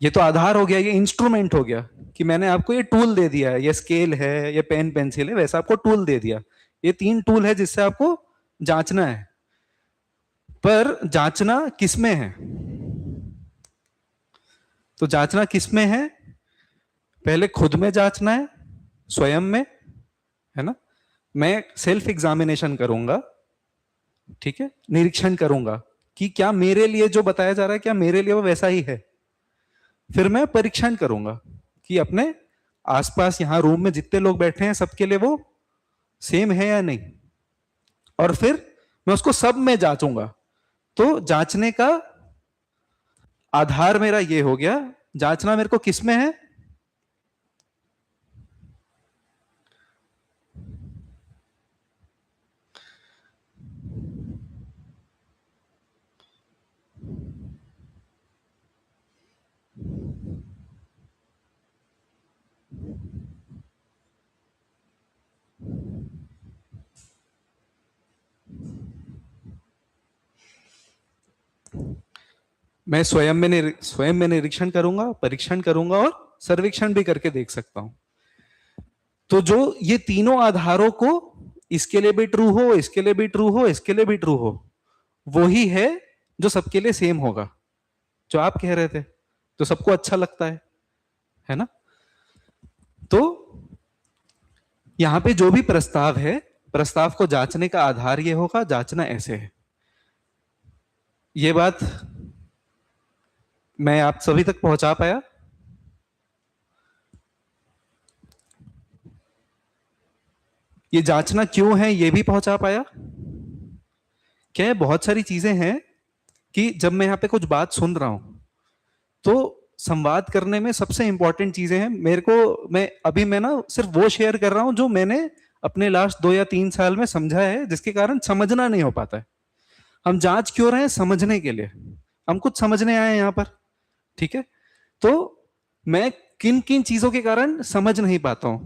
ये तो आधार हो गया, ये इंस्ट्रूमेंट हो गया कि मैंने आपको ये टूल दे दिया है, ये स्केल है, ये पेन पेंसिल है, वैसा आपको टूल दे दिया। ये 3 टूल है जिससे आपको जांचना है। पर जांचना किसमें है? तो जांचना किसमें है? पहले खुद में जांचना है, स्वयं में, है ना? मैं सेल्फ एग्जामिनेशन करूंगा, ठीक है, निरीक्षण करूंगा कि क्या मेरे लिए जो बताया जा रहा है, क्या मेरे लिए वो वैसा ही है। फिर मैं परीक्षण करूंगा कि अपने आसपास यहां रूम में जितने लोग बैठे हैं सबके लिए वो सेम है या नहीं, और फिर मैं उसको सब में जांचूंगा। तो जांचने का आधार मेरा ये हो गया, जांचना मेरे को किस में है? मैं स्वयं में निरीक्षण करूंगा, परीक्षण करूंगा, और सर्वेक्षण भी करके देख सकता हूं। तो जो ये तीनों आधारों को, इसके लिए भी ट्रू हो, इसके लिए भी ट्रू हो, इसके लिए भी ट्रू हो, वही है जो सबके लिए सेम होगा, जो आप कह रहे थे, जो सबको अच्छा लगता है ना? तो यहां पे जो भी प्रस्ताव है, प्रस्ताव को जांचने का आधार ये होगा, जांचना ऐसे है। ये बात मैं आप सभी तक पहुंचा पाया? ये जांचना क्यों है ये भी पहुंचा पाया? क्या है, बहुत सारी चीजें हैं कि जब मैं यहाँ पे कुछ बात सुन रहा हूं तो संवाद करने में सबसे इंपॉर्टेंट चीजें हैं मेरे को, मैं ना सिर्फ वो शेयर कर रहा हूं जो मैंने अपने लास्ट 2 या 3 साल में समझा है, जिसके कारण समझना नहीं हो पाता है। हम जांच क्यों रहे हैं? समझने के लिए। हम कुछ समझने आए हैं यहाँ पर, ठीक है? तो मैं किन किन चीजों के कारण समझ नहीं पाता हूं?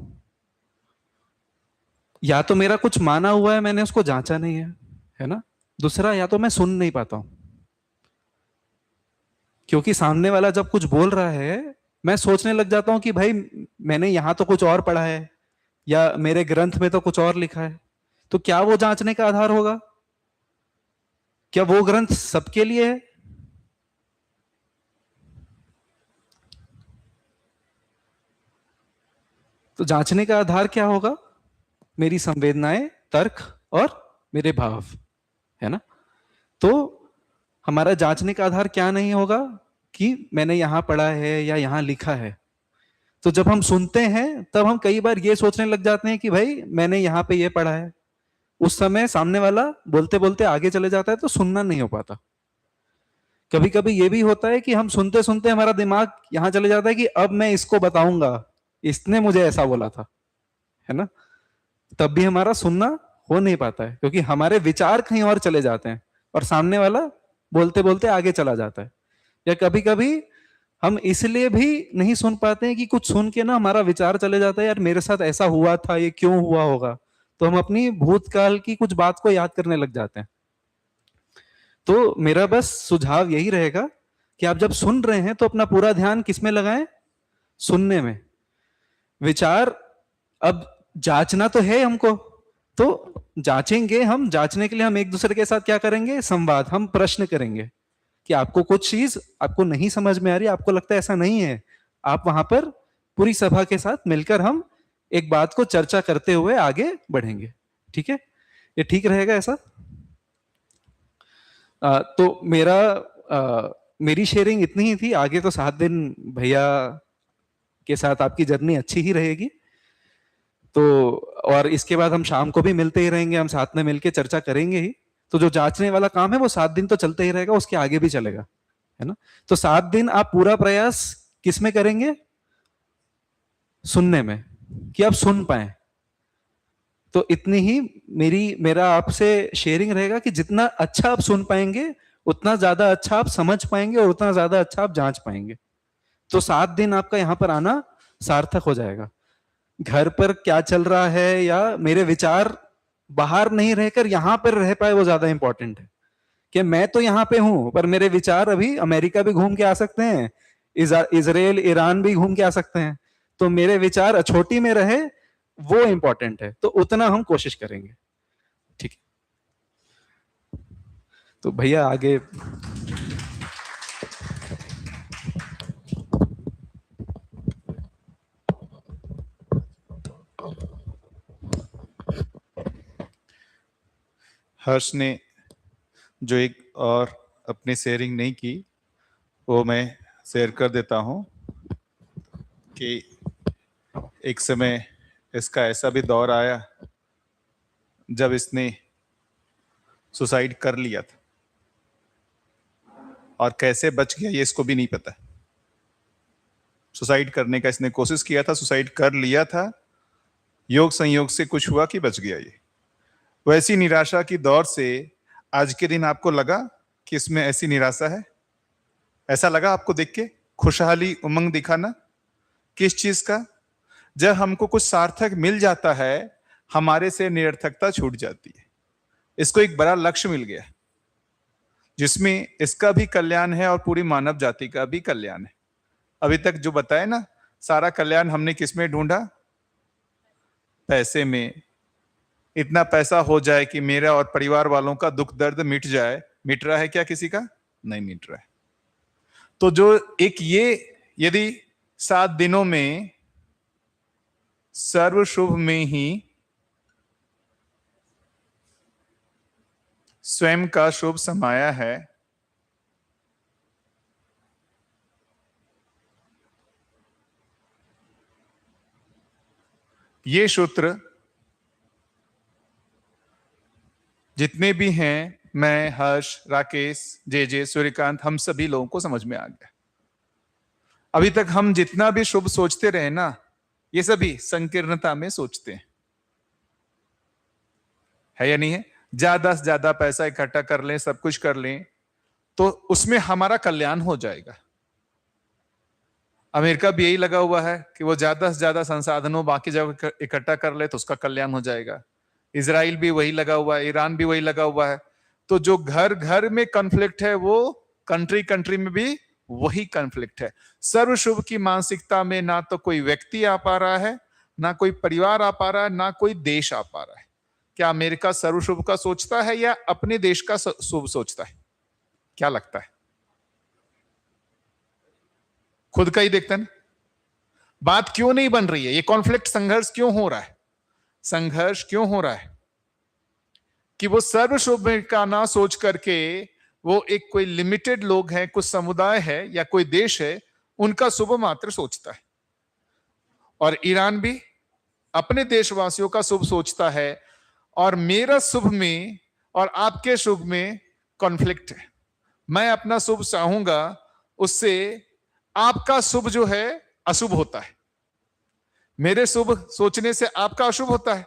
या तो मेरा कुछ माना हुआ है, मैंने उसको जांचा नहीं है ना? दूसरा, या तो मैं सुन नहीं पाता हूं, क्योंकि सामने वाला जब कुछ बोल रहा है मैं सोचने लग जाता हूं कि भाई मैंने यहां तो कुछ और पढ़ा है, या मेरे ग्रंथ में तो कुछ और लिखा है। तो क्या वो जांचने का आधार होगा? क्या वो ग्रंथ सबके लिए है? तो जांचने का आधार क्या होगा? मेरी संवेदनाएं, तर्क और मेरे भाव, है ना? तो हमारा जांचने का आधार क्या नहीं होगा कि मैंने यहां पढ़ा है या यहां लिखा है। तो जब हम सुनते हैं तब हम कई बार ये सोचने लग जाते हैं कि भाई मैंने यहाँ पे ये पढ़ा है, उस समय सामने वाला बोलते बोलते आगे चले जाता है तो सुनना नहीं हो पाता। कभी कभी ये भी होता है कि हम सुनते सुनते हमारा दिमाग यहाँ चले जाता है कि अब मैं इसको बताऊंगा, इसने मुझे ऐसा बोला था, है ना। तब भी हमारा सुनना हो नहीं पाता है क्योंकि हमारे विचार कहीं और चले जाते हैं और सामने वाला बोलते बोलते आगे चला जाता है। या कभी कभी हम इसलिए भी नहीं सुन पाते हैं कि कुछ सुन के ना हमारा विचार चले जाता है, यार मेरे साथ ऐसा हुआ था, ये क्यों हुआ होगा, तो हम अपनी भूतकाल की कुछ बात को याद करने लग जाते हैं। तो मेरा बस सुझाव यही रहेगा कि आप जब सुन रहे हैं तो अपना पूरा ध्यान किसमें लगाएं, सुनने में। विचार अब जांचना तो है हमको, तो जांचेंगे हम, जांचने के लिए हम एक दूसरे के साथ क्या करेंगे, संवाद, हम प्रश्न करेंगे कि आपको कुछ चीज आपको नहीं समझ में आ रही, आपको लगता है ऐसा नहीं है, आप वहां पर पूरी सभा के साथ मिलकर हम एक बात को चर्चा करते हुए आगे बढ़ेंगे। ठीक है, ये ठीक रहेगा ऐसा। तो मेरी शेयरिंग इतनी ही थी। आगे तो 7 दिन भैया के साथ आपकी जर्नी अच्छी ही रहेगी। तो और इसके बाद हम शाम को भी मिलते ही रहेंगे, हम साथ में मिलके चर्चा करेंगे ही। तो जो जांचने वाला काम है वो 7 दिन तो चलते ही रहेगा, उसके आगे भी चलेगा, है ना। तो 7 दिन आप पूरा प्रयास किस में करेंगे, सुनने में, कि आप सुन पाए। तो इतनी ही मेरा आपसे शेयरिंग रहेगा कि जितना अच्छा आप सुन पाएंगे उतना ज्यादा अच्छा आप समझ पाएंगे और उतना ज्यादा अच्छा आप जांच पाएंगे। तो 7 दिन आपका यहां पर आना सार्थक हो जाएगा। घर पर क्या चल रहा है या मेरे विचार बाहर नहीं रहकर यहां पर रह पाए, वो ज्यादा इंपॉर्टेंट है। कि मैं तो यहां पे हूं पर मेरे विचार अभी अमेरिका भी घूम के आ सकते हैं, इजराइल ईरान भी घूम के आ सकते हैं, तो मेरे विचार अछोटी में रहे, वो इंपॉर्टेंट है। तो उतना हम कोशिश करेंगे। ठीक है, तो भैया आगे। हर्ष ने जो एक और अपनी शेयरिंग नहीं की वो मैं शेयर कर देता हूं कि एक समय इसका ऐसा भी दौर आया जब इसने सुसाइड कर लिया था और कैसे बच गया ये इसको भी नहीं पता। सुसाइड करने का इसने कोशिश किया था, सुसाइड कर लिया था, योग संयोग से कुछ हुआ कि बच गया ये। वैसी निराशा की दौर से आज के दिन आपको लगा कि इसमें ऐसी निराशा है? ऐसा लगा आपको देख के? खुशहाली, उमंग दिखाना किस चीज का? जब हमको कुछ सार्थक मिल जाता है हमारे से निरर्थकता छूट जाती है। इसको एक बड़ा लक्ष्य मिल गया जिसमें इसका भी कल्याण है और पूरी मानव जाति का भी कल्याण है। अभी तक जो बताया ना, सारा कल्याण हमने किसमें ढूंढा? पैसे में। इतना पैसा हो जाए कि मेरा और परिवार वालों का दुख दर्द मिट जाए। मिट रहा है क्या किसी का? नहीं मिट रहा है। तो जो एक ये यदि 7 दिनों में सर्व शुभ में ही स्वयं का शुभ समाया है, ये सूत्र जितने भी हैं, मैं, हर्ष, राकेश, जे, सूर्यकांत, हम सभी लोगों को समझ में आ गया। अभी तक हम जितना भी शुभ सोचते रहे ना, ये सभी संकीर्णता में सोचते हैं, है या नहीं है? ज्यादा से ज्यादा पैसा इकट्ठा कर लें, सब कुछ कर लें तो उसमें हमारा कल्याण हो जाएगा। अमेरिका भी यही लगा हुआ है कि वो ज्यादा से ज्यादा संसाधनों बाकी जगह इकट्ठा कर ले तो उसका कल्याण हो जाएगा। इजराइल भी वही लगा हुआ है, ईरान भी वही लगा हुआ है। तो जो घर घर में कॉन्फ्लिक्ट है वो कंट्री कंट्री में भी वही कॉन्फ्लिक्ट है। सर्व शुभ की मानसिकता में ना तो कोई व्यक्ति आ पा रहा है, ना कोई परिवार आ पा रहा है, ना कोई देश आ पा रहा है। क्या अमेरिका सर्व शुभ का सोचता है या अपने देश का शुभ सोचता है? क्या लगता है? खुद का ही देखता है। बात क्यों नहीं बन रही है? ये कॉन्फ्लिक्ट, संघर्ष क्यों हो रहा है? संघर्ष क्यों हो रहा है कि वो सर्व शुभ का ना सोच करके वो एक कोई लिमिटेड लोग हैं, कुछ समुदाय है या कोई देश है, उनका शुभ मात्र सोचता है। और ईरान भी अपने देशवासियों का शुभ सोचता है, और मेरा शुभ में और आपके शुभ में कॉन्फ्लिक्ट है। मैं अपना शुभ चाहूंगा, उससे आपका शुभ जो है अशुभ होता है। मेरे शुभ सोचने से आपका अशुभ होता है,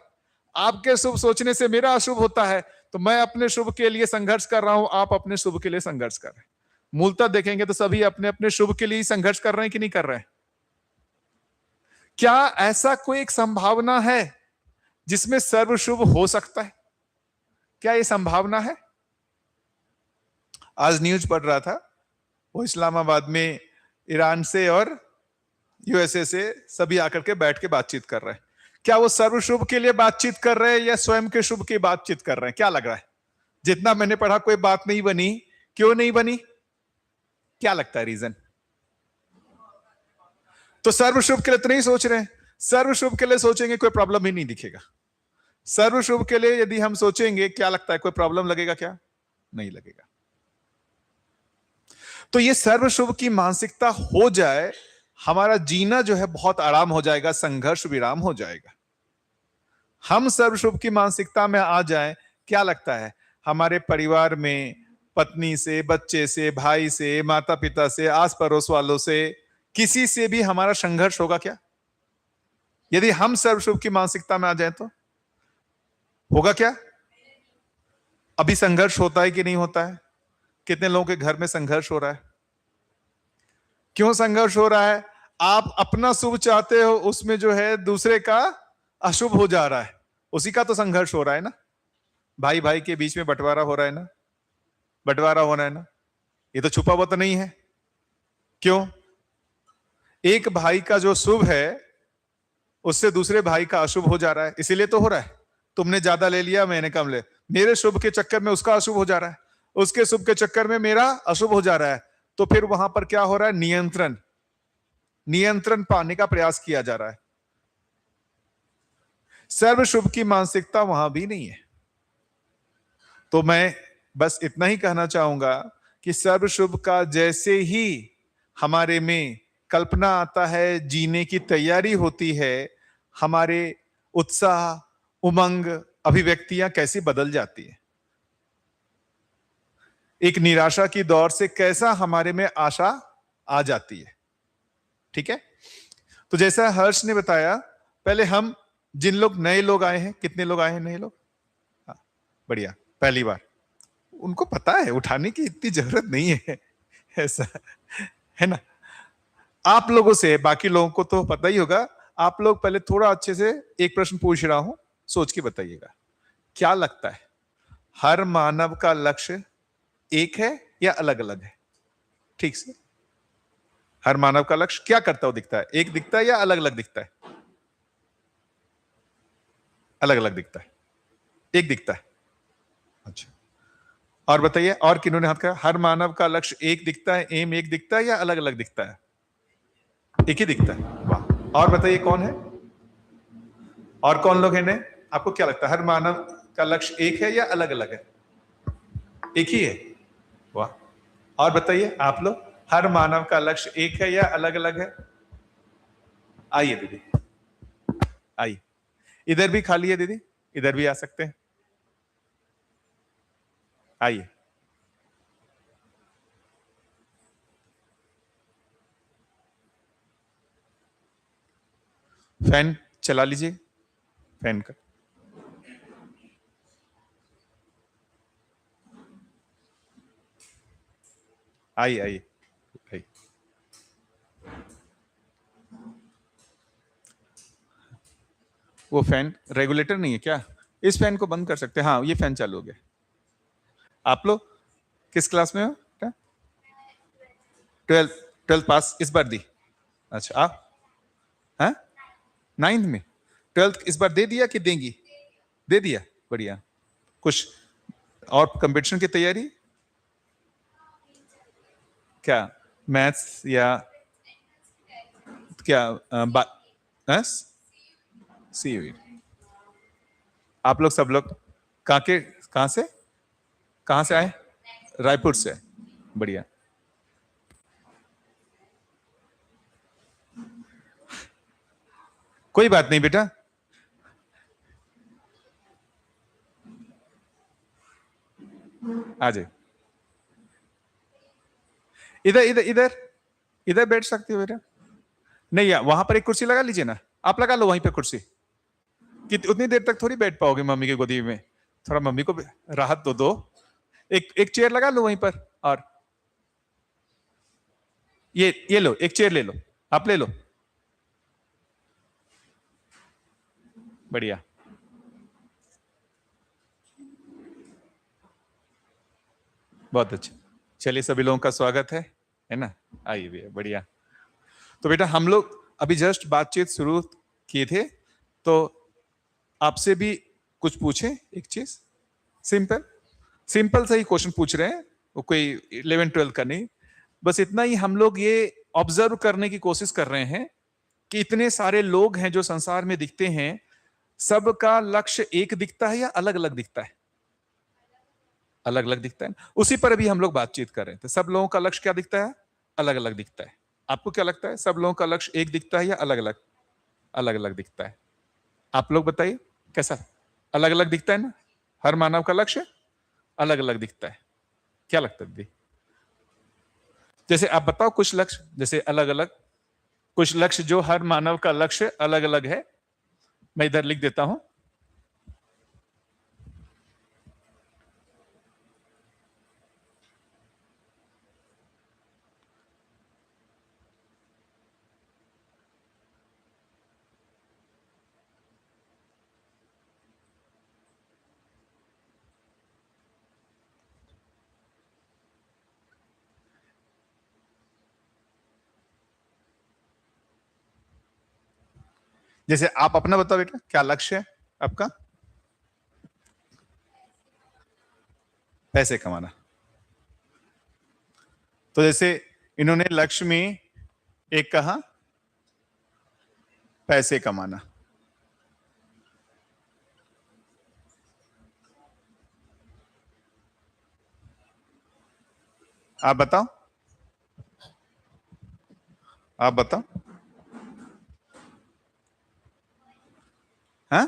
आपके शुभ सोचने से मेरा अशुभ होता है। तो मैं अपने शुभ के लिए संघर्ष कर रहा हूं, आप अपने शुभ के लिए संघर्ष कर रहे हैं। मूलतः देखेंगे तो सभी अपने अपने शुभ के लिए संघर्ष कर रहे हैं कि नहीं कर रहे हैं? क्या ऐसा कोई एक संभावना है जिसमें सर्व शुभ हो सकता है? क्या यह संभावना है? आज न्यूज पढ़ रहा था, वो इस्लामाबाद में ईरान से और यूएसए से सभी आकर के बैठ के बातचीत कर रहे हैं। क्या वो सर्व शुभ के लिए बातचीत कर रहे हैं या स्वयं के शुभ की बातचीत कर रहे हैं? क्या लग रहा है? जितना मैंने पढ़ा कोई बात नहीं बनी। क्यों नहीं बनी? क्या लगता है रीजन? तो सर्व शुभ के लिए तो नहीं सोच रहे हैं। सर्व शुभ के लिए सोचेंगे कोई प्रॉब्लम ही नहीं दिखेगा। सर्व शुभ के लिए यदि हम सोचेंगे, क्या लगता है कोई प्रॉब्लम लगेगा? क्या नहीं लगेगा। तो ये सर्व शुभ की मानसिकता हो जाए, हमारा जीना जो है बहुत आराम हो जाएगा, संघर्ष विराम हो जाएगा। हम सर्व शुभ की मानसिकता में आ जाएं, क्या लगता है हमारे परिवार में पत्नी से, बच्चे से, भाई से, माता पिता से, आस पड़ोस वालों से, किसी से भी हमारा संघर्ष होगा क्या? यदि हम सर्व शुभ की मानसिकता में आ जाए तो होगा क्या? अभी संघर्ष होता है कि नहीं होता है? कितने लोगों के घर में संघर्ष हो रहा है? क्यों संघर्ष हो रहा है? आप अपना शुभ चाहते हो, उसमें जो है दूसरे का अशुभ हो जा रहा है, उसी का तो संघर्ष हो रहा है ना। भाई भाई के बीच में बंटवारा हो रहा है ना, बंटवारा हो रहा है ना। ये तो छुपा हुआ तो नहीं है। क्यों? एक भाई का जो शुभ है उससे दूसरे भाई का अशुभ हो जा रहा है, इसीलिए तो हो रहा है। तुमने ज्यादा ले लिया, मैंने कम ले, मेरे शुभ के चक्कर में उसका अशुभ हो जा रहा है, उसके शुभ के चक्कर में मेरा अशुभ हो जा रहा है। तो फिर वहां पर क्या हो रहा है? नियंत्रण, नियंत्रण पाने का प्रयास किया जा रहा है। सर्व शुभ की मानसिकता वहां भी नहीं है। तो मैं बस इतना ही कहना चाहूंगा कि सर्व शुभ का जैसे ही हमारे में कल्पना आता है, जीने की तैयारी होती है, हमारे उत्साह, उमंग, अभिव्यक्तियां कैसी बदल जाती है। एक निराशा की दौर से कैसा हमारे में आशा आ जाती है। ठीक है? तो जैसा हर्ष ने बताया, पहले हम जिन लोग नए लोग आए हैं, कितने लोग आए हैं नए लोग? हाँ, बढ़िया, पहली बार। उनको पता है, उठाने की इतनी जरूरत नहीं है, ऐसा है ना। आप लोगों से, बाकी लोगों को तो पता ही होगा। आप लोग पहले थोड़ा अच्छे से एक प्रश्न पूछ रहा हूं, सोच के बताइएगा। क्या लगता है हर मानव का लक्ष्य एक है या अलग अलग है? ठीक से, हर मानव का लक्ष्य क्या करता हो दिखता है? एक दिखता है या अलग अलग दिखता है? अलग अलग दिखता है, एक दिखता है। अच्छा, और बताइए, और किन्होंने हाथ किया? हर मानव का लक्ष्य एक दिखता है, एम एक दिखता है या अलग अलग दिखता है? एक ही दिखता है। वाह। और बताइए कौन है, और कौन लोग हैं ने? आपको क्या लगता है हर मानव का लक्ष्य एक है या अलग अलग है? एक ही है। वाह। और बताइए आप लोग, हर मानव का लक्ष्य एक है या अलग अलग है? आइए दीदी, आइए, इधर भी खाली है दीदी, इधर भी आ सकते हैं, आइए। फैन चला लीजिए, फैन का। आइए आइए आइए। वो फैन रेगुलेटर नहीं है क्या? इस फैन को बंद कर सकते हैं। हाँ, ये फैन चालू हो गया। आप लोग किस क्लास में हो? 12th, 12th पास इस बार दी? अच्छा, आप? हाँ, 9th में? 12th इस बार दे दिया कि देंगी? दे दिया, बढ़िया। कुछ और कंपटीशन की तैयारी? क्या मैथ्स या क्या? सी। आप लोग सब लोग कहाँ से आए? रायपुर से। बढ़िया। कोई बात नहीं बेटा, आ जाए। इधर इधर इधर इधर बैठ सकती हो बेटा। नहीं, वहां पर एक कुर्सी लगा लीजिए ना, आप लगा लो वहीं पे कुर्सी। कि उतनी देर तक थोड़ी बैठ पाओगे मम्मी की गोदी में, थोड़ा मम्मी को राहत तो दो। एक चेयर लगा लो वहीं पर। और ये लो, एक चेयर ले लो, आप ले लो। बढ़िया। बहुत अच्छा। चलिए, सभी लोगों का स्वागत है ना। आइए भैया, बढ़िया। तो बेटा, हम लोग अभी जस्ट बातचीत शुरू किए थे, तो आपसे भी कुछ पूछे एक चीज। सिंपल सिंपल सा ही क्वेश्चन पूछ रहे हैं, वो कोई 11-12 का नहीं। बस इतना ही हम लोग ये ऑब्जर्व करने की कोशिश कर रहे हैं कि इतने सारे लोग हैं जो संसार में दिखते हैं, सबका लक्ष्य एक दिखता है या अलग अलग दिखता है? अलग अलग दिखता है। उसी पर अभी हम लोग बातचीत कर रहे थे। सब लोगों का लक्ष्य क्या दिखता है? अलग अलग दिखता है। आपको क्या लगता है, सब लोगों का लक्ष्य एक दिखता है या अलग अलग? अलग अलग दिखता है। आप लोग बताइए कैसा? अलग अलग दिखता है ना। हर मानव का लक्ष्य अलग अलग दिखता है। क्या लगता है दीदी? जैसे आप बताओ कुछ लक्ष्य, जैसे अलग अलग कुछ लक्ष्य जो हर मानव का लक्ष्य अलग अलग है। मैं इधर लिख देता हूं। जैसे आप अपना बताओ बेटा, क्या लक्ष्य है आपका? पैसे कमाना। तो जैसे इन्होंने लक्ष्य में एक कहा पैसे कमाना। आप बताओ, आप बताओ। हाँ,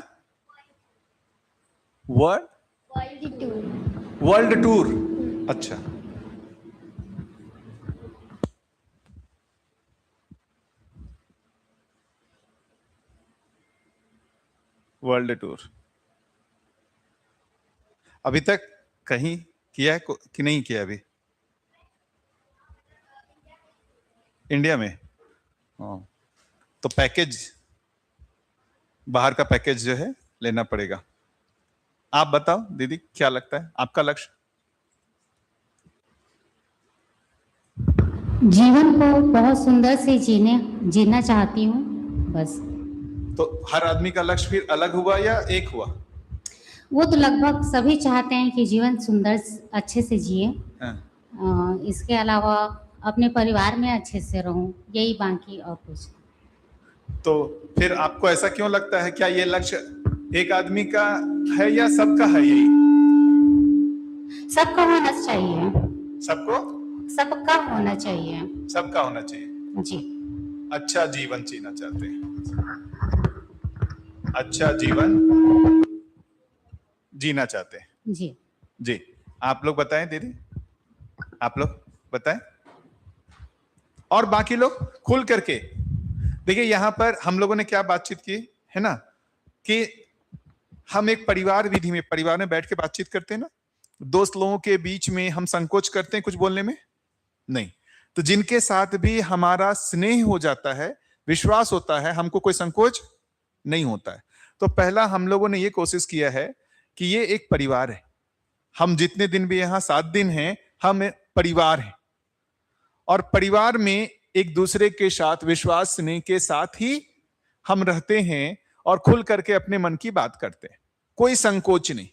वर्ल्ड टूर। World tour. अच्छा, वर्ल्ड टूर। अभी तक कहीं किया है कि नहीं किया अभी? इंडिया में? हाँ। तो पैकेज, बाहर का पैकेज जो है लेना पड़ेगा। आप बताओ दीदी, क्या लगता है आपका लक्ष्य? जीवन को बहुत सुंदर से जीना चाहती हूँ बस। तो हर आदमी का लक्ष्य फिर अलग हुआ या एक हुआ? वो तो लगभग सभी चाहते हैं कि जीवन सुंदर अच्छे से जिए। हाँ। इसके अलावा अपने परिवार में अच्छे से रहूं, यही बाकी और कुछ। तो फिर आपको ऐसा क्यों लगता है, क्या ये लक्ष्य एक आदमी का है या सबका है? यही सबका होना चाहिए। सबको, सबका होना चाहिए। सबका होना चाहिए। जी। अच्छा जीवन जीना चाहते हैं, अच्छा जीवन जीना चाहते हैं। जी जी। आप लोग बताएं दीदी, आप लोग बताएं, और बाकी लोग खुल करके। देखिए, यहां पर हम लोगों ने क्या बातचीत की है ना, कि हम एक परिवार विधि में, परिवार में बैठ के बातचीत करते हैं ना, दोस्त लोगों के बीच में हम संकोच करते हैं कुछ बोलने में? नहीं। तो जिनके साथ भी हमारा स्नेह हो जाता है, विश्वास होता है, हमको कोई संकोच नहीं होता है। तो पहला हम लोगों ने ये कोशिश किया है कि ये एक परिवार है। हम जितने दिन भी यहां 7 दिन हैं, हम परिवार हैं, और परिवार में एक दूसरे के साथ विश्वास स्नेह के साथ ही हम रहते हैं और खुल करके अपने मन की बात करते हैं, कोई संकोच नहीं।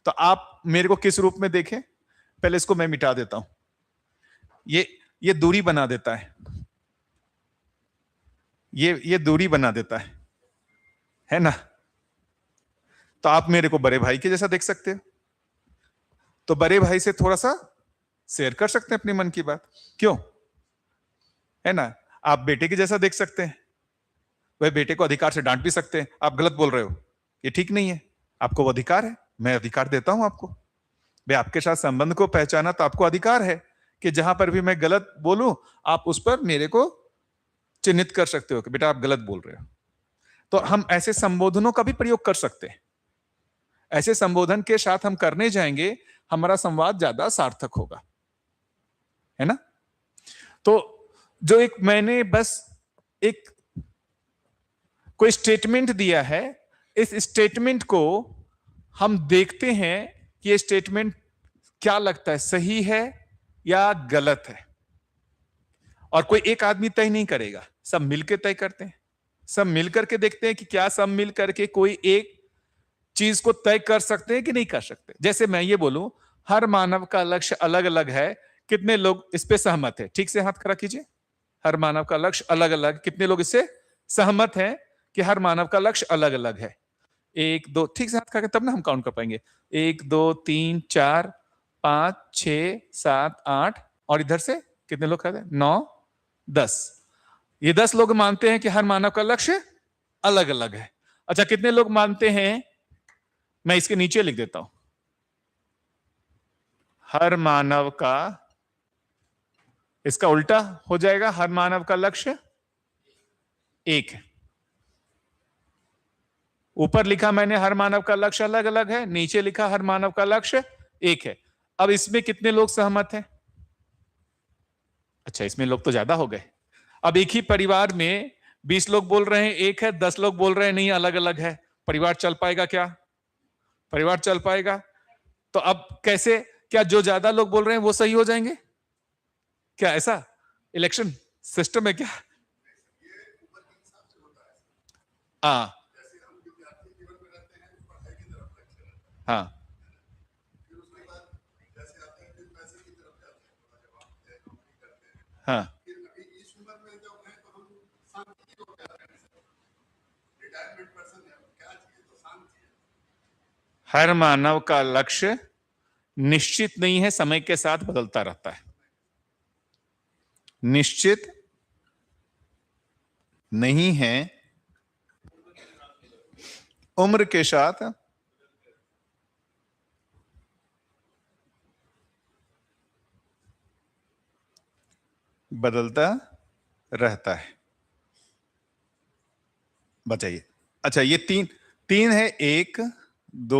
तो आप मेरे को किस रूप में देखें? पहले इसको मैं मिटा देता हूं। ये दूरी बना देता है, ये दूरी बना देता है ना। तो आप मेरे को बड़े भाई के जैसा देख सकते हो, तो बड़े भाई से थोड़ा सा शेयर कर सकते हैं अपने मन की बात, क्यों? है ना। आप बेटे के जैसा देख सकते हैं, वह बेटे को अधिकार से डांट भी सकते हैं, आप गलत बोल रहे हो, ये ठीक नहीं है, आपको वो अधिकार है, मैं अधिकार देता हूं आपको। भाई आपके साथ संबंध को पहचाना तो आपको अधिकार है कि जहां पर भी मैं गलत बोलूं आप उस पर मेरे को चिन्हित कर सकते हो कि बेटा आप गलत बोल रहे हो। तो हम ऐसे संबोधनों का भी प्रयोग कर सकते हैं। ऐसे संबोधन के साथ हम करने जाएंगे, हमारा संवाद ज्यादा सार्थक होगा, है ना। तो जो एक मैंने बस एक कोई स्टेटमेंट दिया है, इस स्टेटमेंट को हम देखते हैं कि ये स्टेटमेंट क्या लगता है, सही है या गलत है। और कोई एक आदमी तय नहीं करेगा, सब मिलकर तय करते हैं, सब मिलकर के देखते हैं कि क्या सब मिलकर के कोई एक चीज को तय कर सकते हैं कि नहीं कर सकते। जैसे मैं ये बोलूं हर मानव का लक्ष्य अलग अलग है, कितने लोग इस पे सहमत है? ठीक से हाथ खड़ा कीजिए। हर मानव का लक्ष्य अलग अलग, कितने लोग इससे सहमत हैं कि हर मानव का लक्ष्य अलग अलग है? 1 2, ठीक से हाथ खड़ा तब ना हम काउंट कर पाएंगे। 1 2 3 4 5 6 7 8 और इधर से कितने लोग खड़े हैं? 9 10। ये 10 लोग मानते हैं कि हर मानव का लक्ष्य अलग अलग है। अच्छा, कितने लोग मानते हैं, मैं इसके नीचे लिख देता हूं, हर मानव का, इसका उल्टा हो जाएगा, हर मानव का लक्ष्य एक है। ऊपर लिखा मैंने हर मानव का लक्ष्य अलग अलग है, नीचे लिखा हर मानव का लक्ष्य एक है। अब इसमें कितने लोग सहमत हैं? अच्छा, इसमें लोग तो ज्यादा हो गए। अब एक ही परिवार में 20 लोग बोल रहे हैं एक है, 10 लोग बोल रहे हैं नहीं अलग अलग है, परिवार चल पाएगा क्या? परिवार चल पाएगा? तो अब कैसे, क्या जो ज्यादा लोग बोल रहे हैं वो सही हो जाएंगे क्या? ऐसा इलेक्शन सिस्टम है क्या? हाँ हाँ हाँ, हर मानव का लक्ष्य निश्चित नहीं है, समय के साथ बदलता रहता है। निश्चित नहीं है, उम्र के साथ बदलता रहता है। बताइए। अच्छा, ये तीन है, 1 2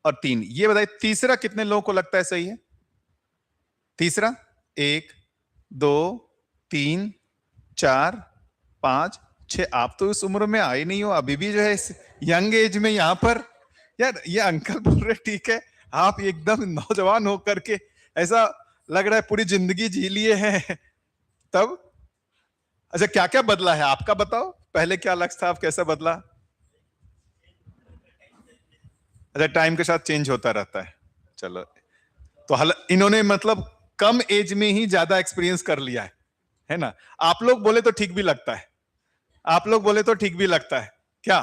और 3। ये बताइए तीसरा कितने लोगों को लगता है सही है? तीसरा 1 2 3 4 5 6। आप तो इस उम्र में आए नहीं हो, अभी भी जो है इस यंग एज में यहां पर, यार ये अंकल बोल रहे ठीक है, आप एकदम नौजवान हो करके ऐसा लग रहा है पूरी जिंदगी जी लिए हैं तब। अच्छा, क्या क्या बदला है आपका बताओ, पहले क्या लक्ष्य था, आप कैसा बदला? अच्छा, टाइम के साथ चेंज होता रहता है। चलो, तो इन्होंने मतलब कम एज में ही ज्यादा एक्सपीरियंस कर लिया है ना। आप लोग बोले तो ठीक भी लगता है, आप लोग बोले तो ठीक भी लगता है क्या?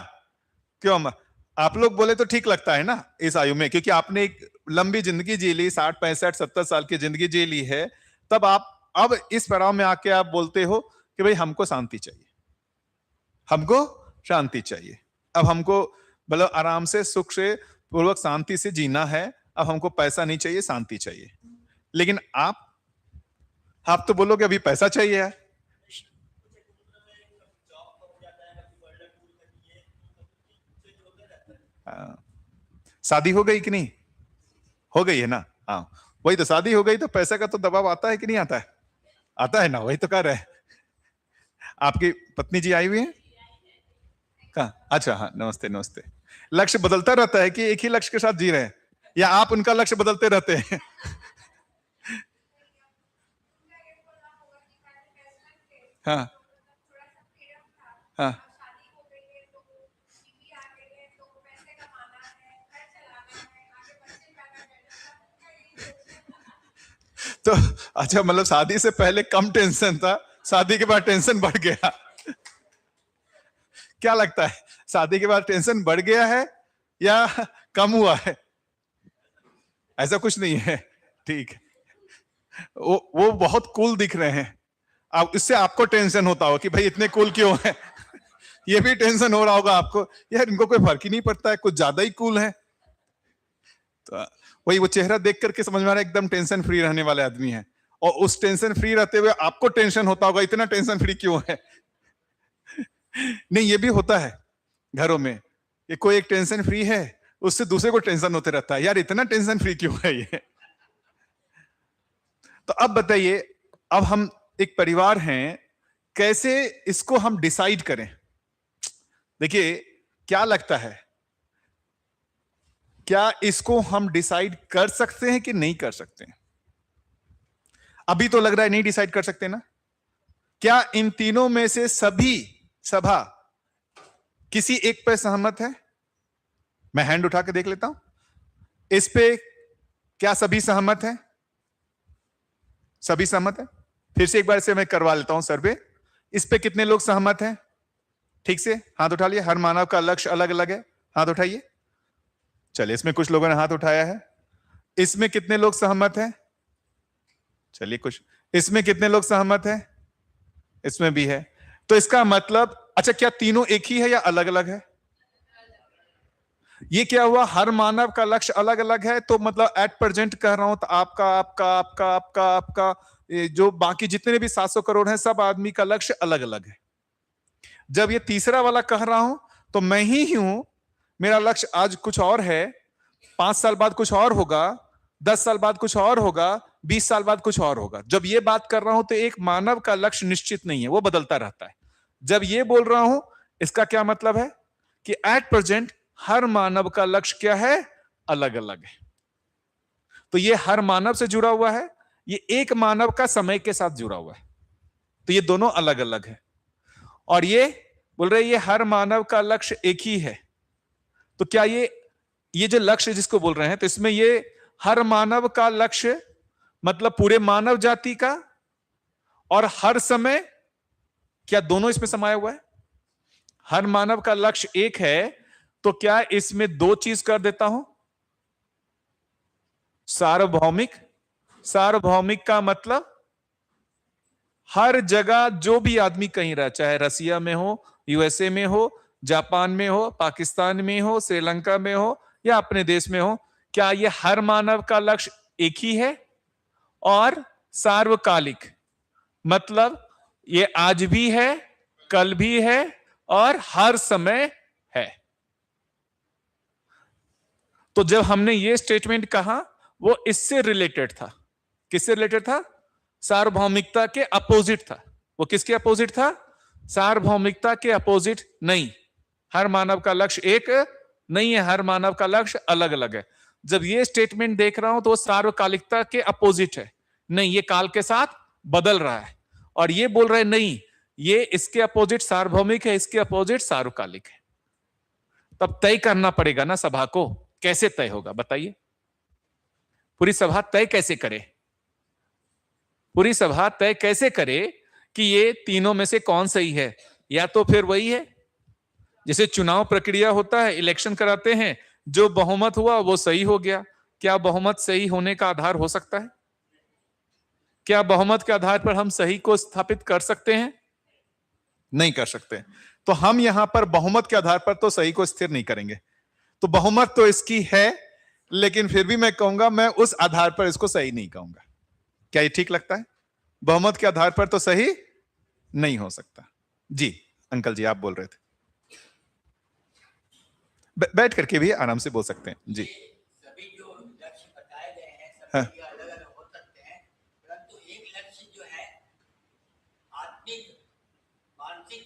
क्यों आप लोग बोले तो ठीक लगता है ना इस आयु में, क्योंकि आपने एक लंबी जिंदगी जी ली, 60 65 70 साल की जिंदगी जी ली है, तब आप अब इस पड़ाव में आके आप बोलते हो कि भाई हमको शांति चाहिए, हमको शांति चाहिए, अब हमको मतलब आराम से सुख से पूर्वक शांति से जीना है, अब हमको पैसा नहीं चाहिए, शांति चाहिए। लेकिन आप तो बोलोगे अभी पैसा चाहिए यार। शादी हो गई कि नहीं? हो गई है ना। हाँ, वही तो, शादी हो गई तो पैसा का तो दबाव आता है कि नहीं आता है? आता है ना, वही तो कर रहे हैं। आपकी पत्नी जी आई हुई है कहाँ? अच्छा, हाँ, नमस्ते नमस्ते। लक्ष्य बदलता रहता है कि एक ही लक्ष्य के साथ जी रहे हैं, या आप उनका लक्ष्य बदलते रहते हैं? हाँ हाँ, तो अच्छा, मतलब शादी से पहले कम टेंशन था, शादी के बाद टेंशन बढ़ गया। क्या लगता है, शादी के बाद टेंशन बढ़ गया है या कम हुआ है? ऐसा कुछ नहीं है, ठीक है। वो बहुत कूल दिख रहे हैं, अब इससे आपको टेंशन होता हो कि भाई इतने कूल क्यों है। ये भी टेंशन हो रहा होगा आपको, यार इनको कोई फर्क ही नहीं पड़ता है, कुछ ज्यादा ही कूल है। तो वही वो चेहरा देख करके समझ में आ रहा है एकदम टेंशन फ्री रहने वाले आदमी है, और उस टेंशन फ्री रहते हुए आपको टेंशन होता होगा इतना टेंशन फ्री क्यों है। नहीं, ये भी होता है घरों में, ये कोई एक टेंशन फ्री है, उससे दूसरे को टेंशन होते रहता है, यार इतना टेंशन फ्री क्यों है ये। तो अब बताइए, अब हम एक परिवार हैं, कैसे इसको हम डिसाइड करें। देखिए, क्या लगता है, क्या इसको हम डिसाइड कर सकते हैं कि नहीं कर सकते हैं? अभी तो लग रहा है नहीं डिसाइड कर सकते ना। क्या इन तीनों में से सभी सभा किसी एक पर सहमत है? मैं हैंड उठा के देख लेता हूं, इस पे क्या सभी सहमत है? सभी सहमत है? फिर से एक बार से मैं करवा लेता हूं सर्वे। इस पे कितने लोग सहमत हैं? ठीक से हाथ उठा लिए। हर मानव का लक्ष्य अलग अलग है, हाथ उठाइए। चलिए, इसमें कुछ लोगों ने हाथ उठाया है। इसमें कितने लोग सहमत हैं? चलिए कुछ। इसमें कितने लोग सहमत हैं? इसमें भी है। तो इसका मतलब, अच्छा क्या तीनों एक ही है या अलग अलग है? ये क्या हुआ, हर मानव का लक्ष्य अलग अलग है, तो मतलब एट प्रेजेंट कह रहा हूं तो आपका आपका आपका आपका आपका जो बाकी जितने भी 700 करोड़ हैं, सब आदमी का लक्ष्य अलग अलग है। जब ये तीसरा वाला कह रहा हूं तो मैं ही हूं, मेरा लक्ष्य आज कुछ और है, 5 साल बाद कुछ और होगा, 10 साल बाद कुछ और होगा, 20 साल बाद कुछ और होगा। जब ये बात कर रहा हूं तो एक मानव का लक्ष्य निश्चित नहीं है, वो बदलता रहता है। जब ये बोल रहा हूं, इसका क्या मतलब है कि एट प्रेजेंट हर मानव का लक्ष्य क्या है, अलग अलग है। तो ये हर मानव से जुड़ा हुआ है, ये एक मानव का समय के साथ जुड़ा हुआ है, तो ये दोनों अलग अलग है। और ये बोल रहे ये हर मानव का लक्ष्य एक ही है, तो क्या ये जो लक्ष्य जिसको बोल रहे हैं, तो इसमें ये हर मानव का लक्ष्य मतलब पूरे मानव जाति का और हर समय, क्या दोनों इसमें समाया हुआ है? हर मानव का लक्ष्य एक है, तो क्या इसमें दो चीज कर देता हूं? सार्वभौमिक। सार्वभौमिक का मतलब हर जगह जो भी आदमी कहीं रहा, चाहे रसिया में हो, यूएसए में हो, जापान में हो, पाकिस्तान में हो, श्रीलंका में हो या अपने देश में हो, क्या ये हर मानव का लक्ष्य एक ही है? और सार्वकालिक मतलब ये आज भी है, कल भी है और हर समय है। तो जब हमने ये स्टेटमेंट कहा, वो इससे रिलेटेड था। किससे रिलेटेड था? सार्वभौमिकता के अपोजिट था। वो किसके अपोजिट था? सार्वभौमिकता के अपोजिट नहीं। हर मानव का लक्ष्य एक नहीं है, हर मानव का लक्ष्य अलग अलग है। जब ये स्टेटमेंट देख रहा हूं तो वो सार्वकालिकता के अपोजिट है, नहीं ये काल के साथ बदल रहा है। और ये बोल रहे नहीं, ये इसके अपोजिट सार्वभौमिक है, इसके अपोजिट सार्वकालिक है। तब तय करना पड़ेगा ना सभा को, कैसे तय होगा बताइए? पूरी सभा तय कैसे करे? पूरी सभा तय कैसे करे कि ये तीनों में से कौन सही है? या तो फिर वही है जैसे चुनाव प्रक्रिया होता है, इलेक्शन कराते हैं, जो बहुमत हुआ वो सही हो गया। क्या बहुमत सही होने का आधार हो सकता है? क्या बहुमत के आधार पर हम सही को स्थापित कर सकते हैं? नहीं कर सकते। तो हम यहां पर बहुमत के आधार पर तो सही को स्थिर नहीं करेंगे। तो बहुमत तो इसकी है, लेकिन फिर भी मैं कहूंगा, मैं उस आधार पर इसको सही नहीं कहूंगा। क्या ये ठीक लगता है? बहुमत के आधार पर तो सही नहीं हो सकता। जी अंकल जी, आप बोल रहे थे। बैठ करके भी आराम से बोल सकते हैं जी। सभी जो लक्ष्य बताए गए हैं हाँ। सभी अलग अलग हो सकते हैं, परंतु एक लक्ष्य जो है आत्मिक मानसिक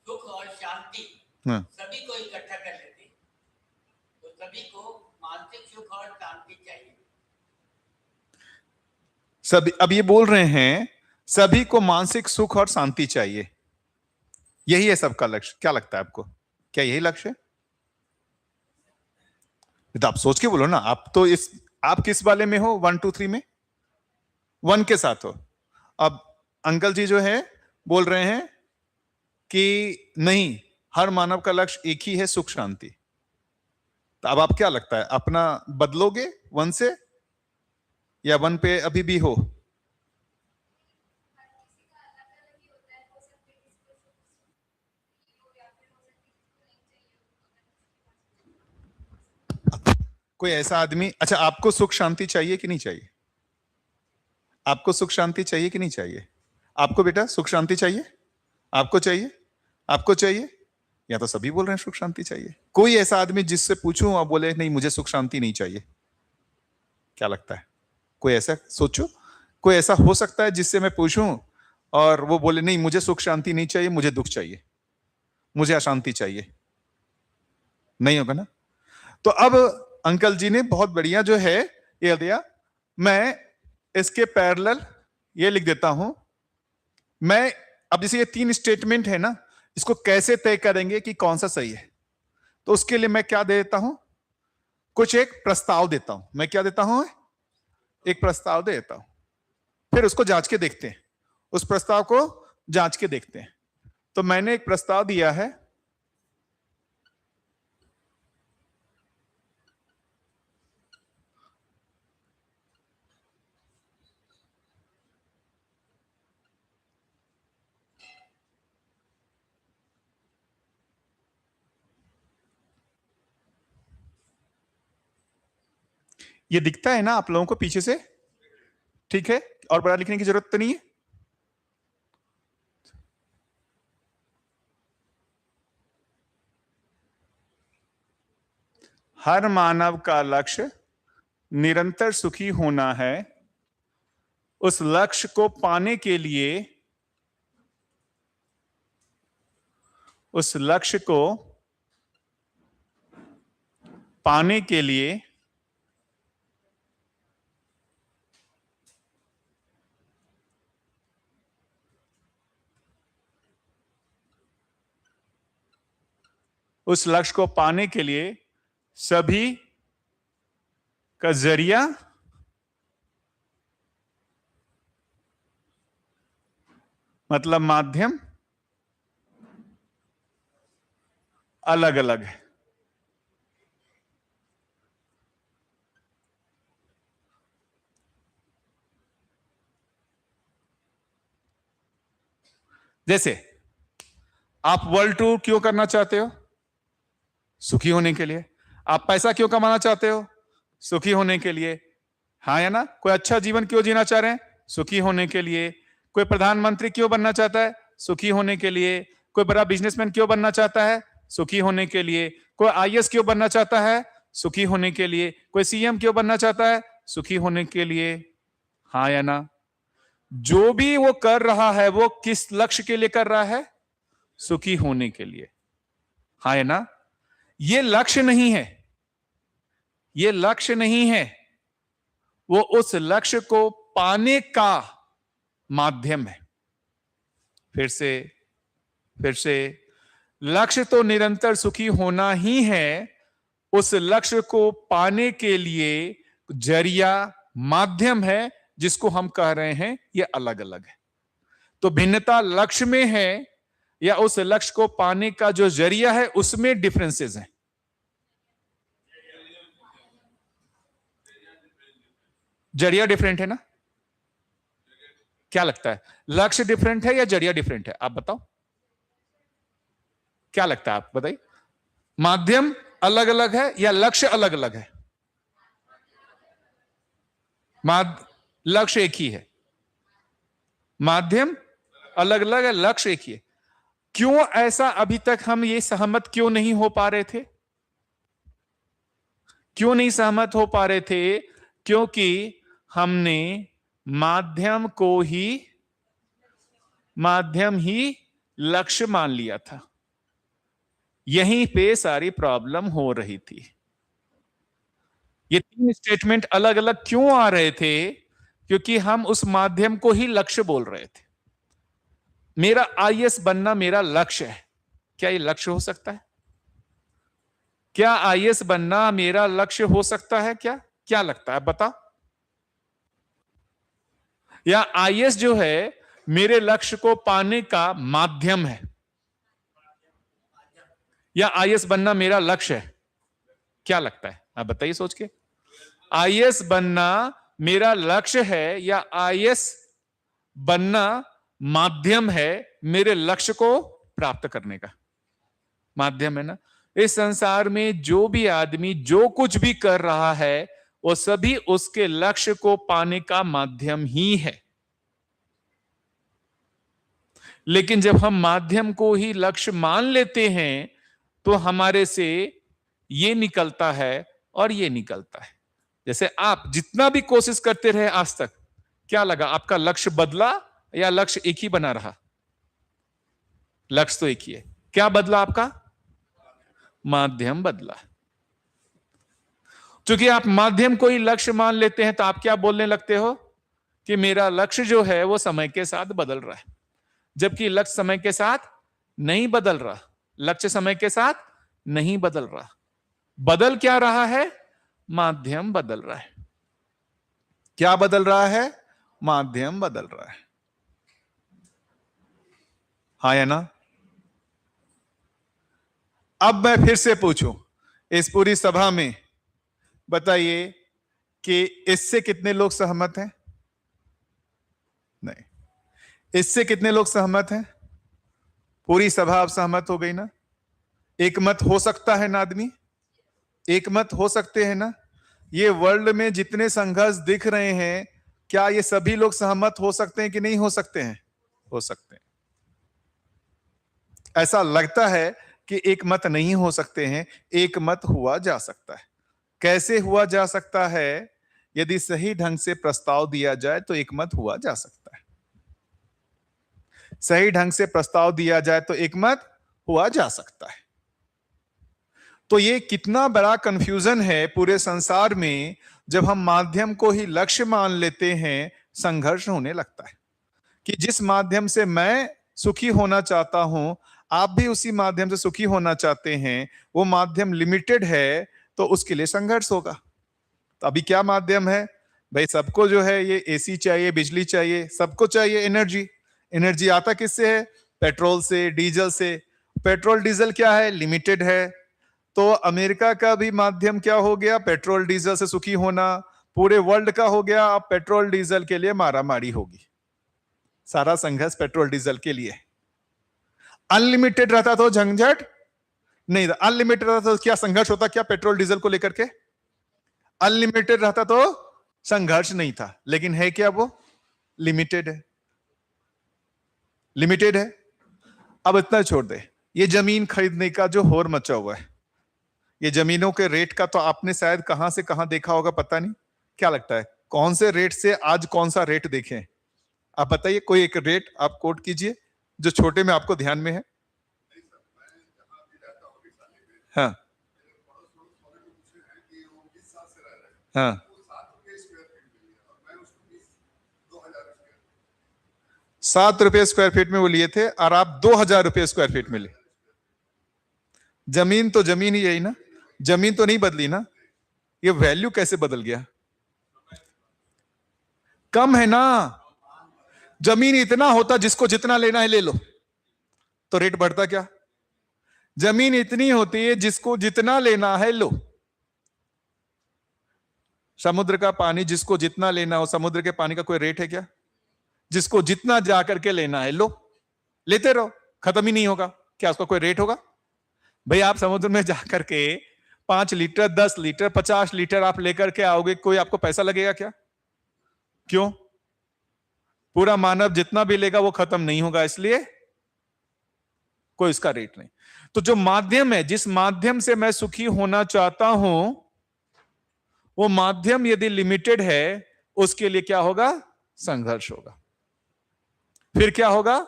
सुख और शांति हाँ। सभी को इकट्ठा कर लेती है। तो सभी को मानसिक सुख और शांति चाहिए। सभी, अब ये बोल रहे हैं सभी को मानसिक सुख और शांति चाहिए, यही है सबका लक्ष्य। क्या लगता है आपको, क्या यही लक्ष्य है? तो आप सोच के बोलो ना, आप तो आप किस वाले में हो? 1 2 3 में 1 के साथ हो। अब अंकल जी जो है बोल रहे हैं कि नहीं, हर मानव का लक्ष्य एक ही है, सुख शांति। तो अब आप क्या लगता है, अपना बदलोगे 1 से या 1 पे अभी भी हो? कोई ऐसा आदमी, अच्छा आपको सुख शांति चाहिए कि नहीं चाहिए? आपको सुख शांति चाहिए कि नहीं चाहिए? आपको बेटा सुख शांति चाहिए? आपको चाहिए? आपको चाहिए? या तो सभी बोल रहे हैं सुख शांति चाहिए। कोई ऐसा आदमी जिससे पूछूं और बोले नहीं मुझे सुख शांति नहीं चाहिए? क्या लगता है? कोई ऐसा सोचो, कोई ऐसा हो सकता है जिससे मैं पूछूं और वो बोले नहीं मुझे सुख शांति नहीं चाहिए, मुझे दुख चाहिए, मुझे अशांति चाहिए? नहीं होगा ना। तो अब अंकल जी ने बहुत बढ़िया जो है ये दिया, मैं इसके पैरेलल ये लिख देता हूं। मैं अब जैसे ये 3 स्टेटमेंट है ना, इसको कैसे तय करेंगे कि कौन सा सही है? तो उसके लिए मैं क्या दे देता हूं, कुछ एक प्रस्ताव देता हूं। मैं क्या देता हूं? एक प्रस्ताव दे देता हूं, फिर उसको जांच के देखते हैं, उस प्रस्ताव को जांच के देखते हैं। तो मैंने एक प्रस्ताव दिया है, ये दिखता है ना आप लोगों को पीछे से? ठीक है, और बड़ा लिखने की जरूरत तो नहीं है। हर मानव का लक्ष्य निरंतर सुखी होना है। उस लक्ष्य को पाने के लिए, उस लक्ष्य को पाने के लिए उस लक्ष्य को पाने के लिए सभी का जरिया मतलब माध्यम अलग अलग है। जैसे आप वर्ल्ड टूर क्यों करना चाहते हो? सुखी होने के लिए। आप पैसा क्यों कमाना चाहते हो? सुखी होने के लिए। हाँ या ना? कोई अच्छा जीवन क्यों जीना चाह रहे हैं? सुखी होने के लिए। कोई प्रधानमंत्री क्यों बनना चाहता है? सुखी होने के लिए। कोई बड़ा बिजनेसमैन क्यों बनना चाहता है? सुखी होने के लिए। कोई आईएएस क्यों बनना चाहता है? सुखी होने के लिए। कोई सीएम क्यों बनना चाहता है? सुखी होने के लिए। हाँ या ना? जो भी वो कर रहा है वो किस लक्ष्य के लिए कर रहा है? सुखी होने के लिए। हाँ या ना? ये लक्ष्य नहीं है, ये लक्ष्य नहीं है, वो उस लक्ष्य को पाने का माध्यम है। फिर से लक्ष्य तो निरंतर सुखी होना ही है, उस लक्ष्य को पाने के लिए जरिया माध्यम है, जिसको हम कह रहे हैं ये अलग अलग है। तो भिन्नता लक्ष्य में है या उस लक्ष्य को पाने का जो जरिया है उसमें डिफरेंसेस हैं। जरिया डिफरेंट है ना? क्या लगता है, लक्ष्य डिफरेंट है या जरिया डिफरेंट है? आप बताओ, क्या लगता है? आप बताइए, माध्यम अलग अलग है या लक्ष्य अलग अलग है? लक्ष्य एक ही है, माध्यम अलग अलग है, लक्ष्य एक ही है। क्यों ऐसा अभी तक हम ये सहमत क्यों नहीं हो पा रहे थे? क्यों नहीं सहमत हो पा रहे थे? क्योंकि हमने माध्यम ही लक्ष्य मान लिया था। यहीं पे सारी प्रॉब्लम हो रही थी। ये 3 स्टेटमेंट अलग अलग क्यों आ रहे थे? क्योंकि हम उस माध्यम को ही लक्ष्य बोल रहे थे। मेरा आईएएस बनना मेरा लक्ष्य है। क्या ये लक्ष्य हो सकता है? क्या आईएएस बनना मेरा लक्ष्य हो सकता है? क्या लगता है, बता? या आईएएस जो है मेरे लक्ष्य को पाने का माध्यम है, या आईएएस बनना मेरा लक्ष्य है? क्या लगता है, आप बताइए सोच के। आईएएस बनना मेरा लक्ष्य है या आईएएस बनना माध्यम है मेरे लक्ष्य को प्राप्त करने का? माध्यम है ना। इस संसार में जो भी आदमी जो कुछ भी कर रहा है वो सभी उसके लक्ष्य को पाने का माध्यम ही है। लेकिन जब हम माध्यम को ही लक्ष्य मान लेते हैं तो हमारे से ये निकलता है और ये निकलता है। जैसे आप जितना भी कोशिश करते रहे आज तक, क्या लगा आपका लक्ष्य बदला या लक्ष्य एक ही बना रहा? लक्ष्य तो एक ही है। क्या बदला आपका? माध्यम बदला। क्योंकि आप माध्यम को ही लक्ष्य मान लेते हैं तो आप क्या बोलने लगते हो कि मेरा लक्ष्य जो है वो समय के साथ बदल रहा है, जबकि लक्ष्य समय के साथ नहीं बदल रहा। लक्ष्य समय के साथ नहीं बदल रहा। बदल क्या रहा है? माध्यम बदल रहा है। क्या बदल रहा है? माध्यम बदल रहा है। हाँ या ना? अब मैं फिर से पूछूं इस पूरी सभा में, बताइए कि इससे कितने लोग सहमत हैं? नहीं। इससे कितने लोग सहमत हैं? पूरी सभा अब सहमत हो गई ना? एक मत हो सकता है ना आदमी? एक मत हो सकते हैं ना? ये वर्ल्ड में जितने संघर्ष दिख रहे हैं, क्या ये सभी लोग सहमत हो सकते हैं कि नहीं हो सकते हैं? हो सकते हैं। ऐसा लगता है कि एक मत नहीं हो सकते हैं, एक मत हुआ जा सकता है। कैसे हुआ जा सकता है? यदि सही ढंग से प्रस्ताव दिया जाए तो एक मत हुआ जा सकता है। सही ढंग से प्रस्ताव दिया जाए तो एक मत हुआ जा सकता है। तो ये कितना बड़ा कंफ्यूजन है पूरे संसार में। जब हम माध्यम को ही लक्ष्य मान लेते हैं, संघर्ष होने लगता है कि जिस माध्यम से मैं सुखी होना चाहता हूं, आप भी उसी माध्यम से सुखी होना चाहते हैं, वो माध्यम लिमिटेड है तो उसके लिए संघर्ष होगा। तो अभी क्या माध्यम है भाई? सबको जो है ये एसी चाहिए, बिजली चाहिए, सबको चाहिए एनर्जी। एनर्जी आता किससे है? पेट्रोल से, डीजल से। पेट्रोल डीजल क्या है? लिमिटेड है। तो अमेरिका का भी माध्यम क्या हो गया? पेट्रोल डीजल से सुखी होना। पूरे वर्ल्ड का हो गया अब पेट्रोल डीजल के लिए मारामारी होगी। सारा संघर्ष पेट्रोल डीजल के लिए। अनलिमिटेड रहता तो झंझट नहीं था। अनलिमिटेड रहता तो क्या संघर्ष होता? क्या पेट्रोल डीजल को लेकर के? अनलिमिटेड रहता तो संघर्ष नहीं था। लेकिन है क्या? वो लिमिटेड है। लिमिटेड है। अब इतना छोड़ दे, ये जमीन खरीदने का जो होर मचा हुआ है, ये जमीनों के रेट का तो आपने शायद कहां से कहां देखा होगा, पता नहीं। क्या लगता है कौन से रेट से आज कौन सा रेट देखें? आप बताइए, कोई एक रेट आप कोट कीजिए जो छोटे में आपको ध्यान में है। हाँ हाँ। 7 रुपए स्क्वायर फीट में वो लिए थे और आप 2000 रुपए स्क्वायर फीट में ले। जमीन तो जमीन ही यही ना, जमीन तो नहीं बदली ना। ये वैल्यू कैसे बदल गया? कम है ना। जमीन इतना होता जिसको जितना लेना है ले लो, तो रेट बढ़ता क्या? जमीन इतनी होती है जिसको जितना लेना है लो। समुद्र का पानी जिसको जितना लेना हो, समुद्र के पानी का कोई रेट है क्या? जिसको जितना जाकर के लेना है लो, लेते रहो, खत्म ही नहीं होगा। क्या उसका कोई रेट होगा? भाई आप समुद्र में जाकर के 5 लीटर, 10 लीटर, 50 लीटर आप लेकर के आओगे, कोई आपको पैसा लगेगा क्या? क्यों? पूरा मानव जितना भी लेगा वो खत्म नहीं होगा, इसलिए कोई इसका रेट नहीं। तो जो माध्यम है, जिस माध्यम से मैं सुखी होना चाहता हूं, वो माध्यम यदि लिमिटेड है, उसके लिए क्या होगा? संघर्ष होगा। फिर क्या होगा?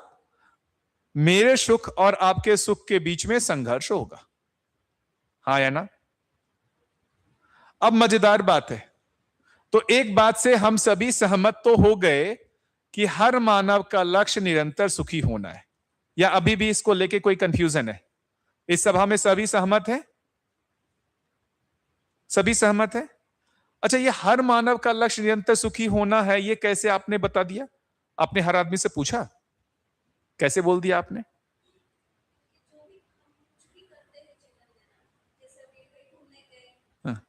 मेरे सुख और आपके सुख के बीच में संघर्ष होगा। हाँ या ना? अब मजेदार बात है, तो एक बात से हम सभी सहमत तो हो गए कि हर मानव का लक्ष्य निरंतर सुखी होना है। या अभी भी इसको लेके कोई कंफ्यूजन है? इस सभा में सभी सहमत हैं? सभी सहमत हैं? अच्छा, ये हर मानव का लक्ष्य निरंतर सुखी होना है, ये कैसे आपने बता दिया? आपने हर आदमी से पूछा? कैसे बोल दिया आपने? हाँ।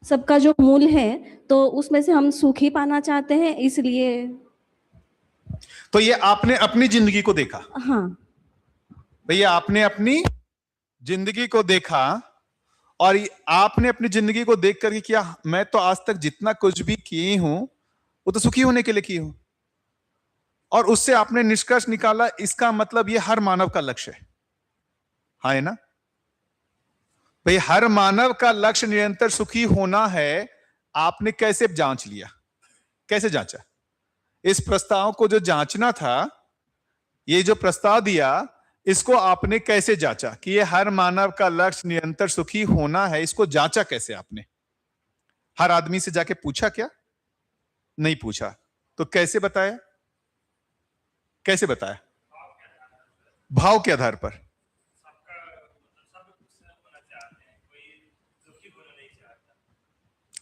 सबका जो मूल है, तो उसमें से हम सुख ही पाना चाहते हैं, इसलिए। तो ये आपने अपनी जिंदगी को देखा, हाँ। भैया आपने अपनी जिंदगी को देखा, और आपने अपनी जिंदगी को देख करके किया, मैं तो आज तक जितना कुछ भी किए हूं वो तो सुखी होने के लिए की हूं, और उससे आपने निष्कर्ष निकाला, इसका मतलब ये हर मानव का लक्ष्य है। हाँ है ना भाई, हर मानव का लक्ष्य निरंतर सुखी होना है। आपने कैसे जांच लिया, कैसे जांचा? इस प्रस्ताव को जो जांचना था, ये जो प्रस्ताव दिया, इसको आपने कैसे जांचा कि ये हर मानव का लक्ष्य निरंतर सुखी होना है? इसको जांचा कैसे आपने? हर आदमी से जाके पूछा क्या? नहीं पूछा। तो कैसे बताया? कैसे बताया? भाव के आधार पर।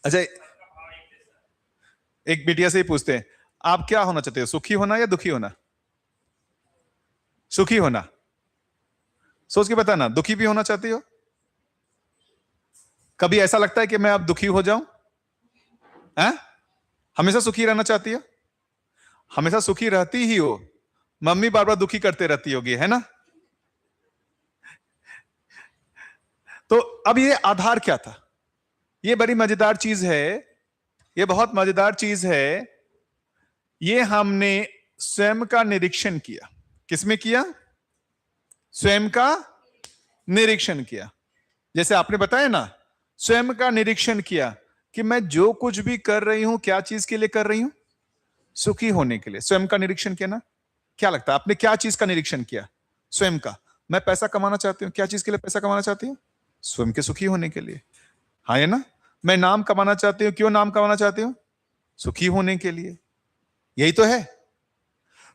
अच्छा, एक बिटिया से ही पूछते हैं, आप क्या होना चाहते हो, सुखी होना या दुखी होना? सुखी होना। सोच के बताना, दुखी भी होना चाहती हो? कभी ऐसा लगता है कि मैं अब दुखी हो जाऊं? हमेशा सुखी रहना चाहती हो? हमेशा सुखी रहती ही हो, मम्मी बार बार दुखी करते रहती होगी, है ना? तो अब ये आधार क्या था? ये बड़ी मजेदार चीज है, ये बहुत मजेदार चीज है। ये हमने स्वयं का निरीक्षण किया। किसमें किया? स्वयं का निरीक्षण किया। जैसे आपने बताया ना, स्वयं का निरीक्षण किया कि मैं जो कुछ भी कर रही हूं, क्या चीज के लिए कर रही हूं? सुखी होने के लिए। स्वयं का निरीक्षण किया ना? क्या लगता है आपने क्या चीज का निरीक्षण किया? स्वयं का। मैं पैसा कमाना चाहती हूं, क्या चीज के लिए पैसा कमाना चाहती हूं? स्वयं के सुखी होने के लिए। हाँ है ना? मैं नाम कमाना चाहती हूं, क्यों नाम कमाना चाहती हूं? सुखी होने के लिए। यही तो है।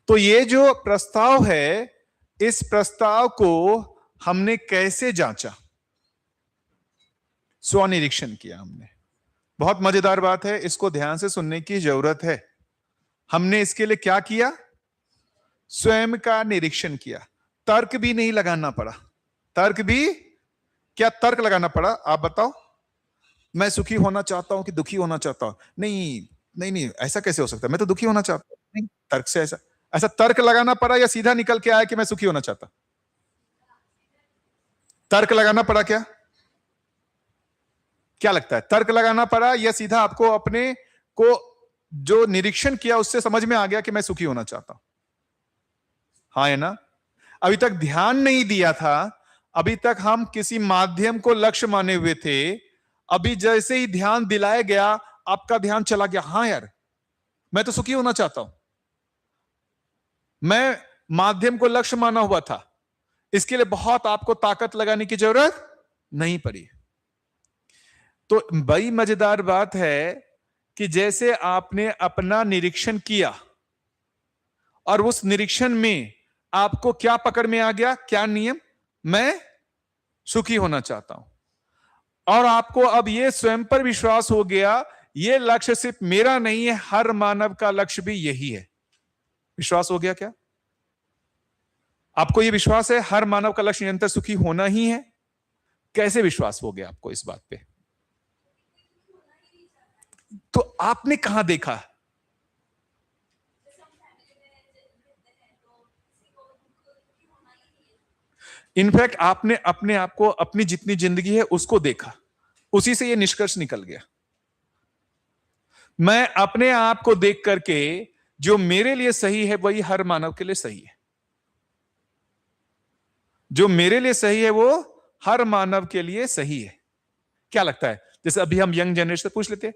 तो ये जो प्रस्ताव है, इस प्रस्ताव को हमने कैसे जांचा? स्वनिरीक्षण किया हमने। बहुत मजेदार बात है, इसको ध्यान से सुनने की जरूरत है। हमने इसके लिए क्या किया? स्वयं का निरीक्षण किया। तर्क भी नहीं लगाना पड़ा। तर्क भी क्या तर्क लगाना पड़ा? आप बताओ। मैं सुखी होना चाहता हूं कि दुखी होना चाहता हूं? नहीं नहीं नहीं, ऐसा कैसे हो सकता है, मैं तो दुखी होना चाहता हूं। नहीं, तर्क से ऐसा ऐसा तर्क लगाना पड़ा या सीधा निकल के आया कि मैं सुखी होना चाहता? तर्क लगाना पड़ा क्या? क्या लगता है, तर्क लगाना पड़ा या सीधा आपको अपने को जो निरीक्षण किया उससे समझ में आ गया कि मैं सुखी होना चाहता हूं? हाँ है ना? अभी तक ध्यान नहीं दिया था, अभी तक हम किसी माध्यम को लक्ष्य माने हुए थे। अभी जैसे ही ध्यान दिलाया गया, आपका ध्यान चला गया, हाँ यार मैं तो सुखी होना चाहता हूं। मैं माध्यम को लक्ष्य माना हुआ था, इसके लिए बहुत आपको ताकत लगाने की जरूरत नहीं पड़ी। तो बड़ी मजेदार बात है कि जैसे आपने अपना निरीक्षण किया और उस निरीक्षण में आपको क्या पकड़ में आ गया? क्या नियम? मैं सुखी होना चाहता हूं। और आपको अब यह स्वयं पर विश्वास हो गया, यह लक्ष्य सिर्फ मेरा नहीं है, हर मानव का लक्ष्य भी यही है। विश्वास हो गया क्या? आपको यह विश्वास है हर मानव का लक्ष्य निरंतर सुखी होना ही है? कैसे विश्वास हो गया आपको इस बात पे? तो आपने कहां देखा? इनफैक्ट आपने अपने आप को, अपनी जितनी जिंदगी है उसको देखा, उसी से यह निष्कर्ष निकल गया। मैं अपने आप को देख करके जो मेरे लिए सही है वही हर मानव के लिए सही है। जो मेरे लिए सही है वो हर मानव के लिए सही है। क्या लगता है? जैसे अभी हम यंग जनरेशन से पूछ लेते हैं,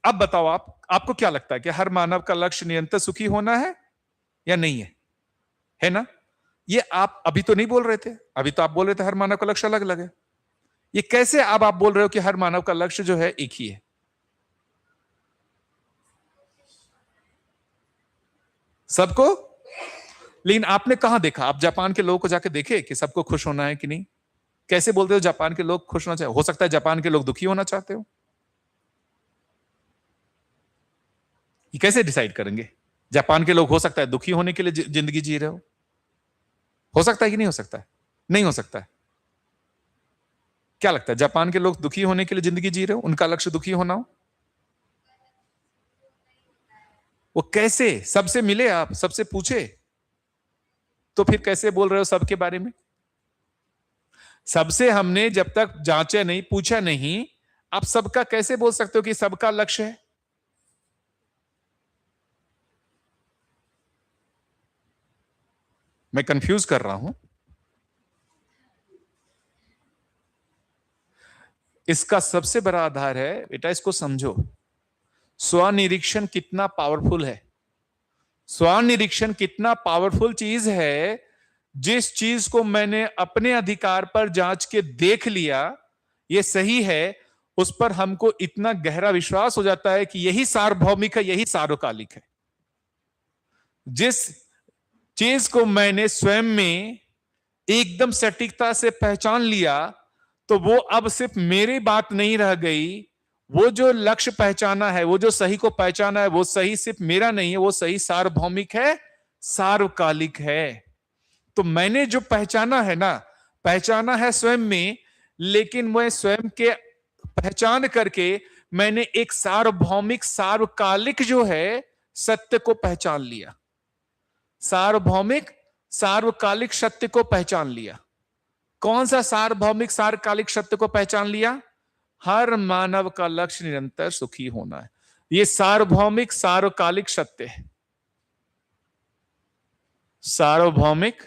अब बताओ आपको क्या लगता है कि हर मानव का लक्ष्य निरंतर सुखी होना है या नहीं है? है ना? ये आप अभी तो नहीं बोल रहे थे, अभी तो आप बोल रहे थे हर मानव का लक्ष्य अलग अलग है। ये कैसे अब आप बोल रहे हो कि हर मानव का लक्ष्य जो है एक ही है? सबको? लेकिन आपने कहां देखा? आप जापान के लोगों को जाके देखे कि सबको खुश होना है कि नहीं? कैसे बोलते हो जापान के लोग खुश होना चाहते? हो सकता है जापान के लोग दुखी होना चाहते हो। ये कैसे डिसाइड करेंगे? जापान के लोग हो सकता है दुखी होने के लिए जिंदगी जी रहे हो सकता है कि नहीं हो सकता है? नहीं हो सकता है। क्या लगता है जापान के लोग दुखी होने के लिए जिंदगी जी रहे हो? उनका लक्ष्य दुखी होना हो? वो कैसे? सबसे मिले आप, सबसे पूछे, तो फिर कैसे बोल रहे हो सबके बारे में? सबसे हमने जब तक जांचा नहीं, पूछा नहीं, आप सबका कैसे बोल सकते हो कि सबका लक्ष्य है? मैं कंफ्यूज कर रहा हूं। इसका सबसे बड़ा आधार है बेटा, इसको समझो, स्वनिरीक्षण कितना पावरफुल है। स्वनिरीक्षण कितना पावरफुल चीज है। जिस चीज को मैंने अपने अधिकार पर जांच के देख लिया ये सही है, उस पर हमको इतना गहरा विश्वास हो जाता है कि यही सार्वभौमिक है, यही सार्वकालिक है। जिस चीज को मैंने स्वयं में एकदम सटीकता से पहचान लिया, तो वो अब सिर्फ मेरी बात नहीं रह गई। वो जो लक्ष्य पहचाना है, वो जो सही को पहचाना है, वो सही सिर्फ मेरा नहीं है, वो सही सार्वभौमिक है, सार्वकालिक है। तो मैंने जो पहचाना है ना, पहचाना है स्वयं में, लेकिन मैं स्वयं के पहचान करके मैंने एक सार्वभौमिक सार्वकालिक जो है सत्य को पहचान लिया। सार्वभौमिक सार्वकालिक सत्य को पहचान लिया। कौन सा सार्वभौमिक सार्वकालिक सत्य को पहचान लिया? हर मानव का लक्ष्य निरंतर सुखी होना है। ये सार्वभौमिक सार्वकालिक सत्य है। सार्वभौमिक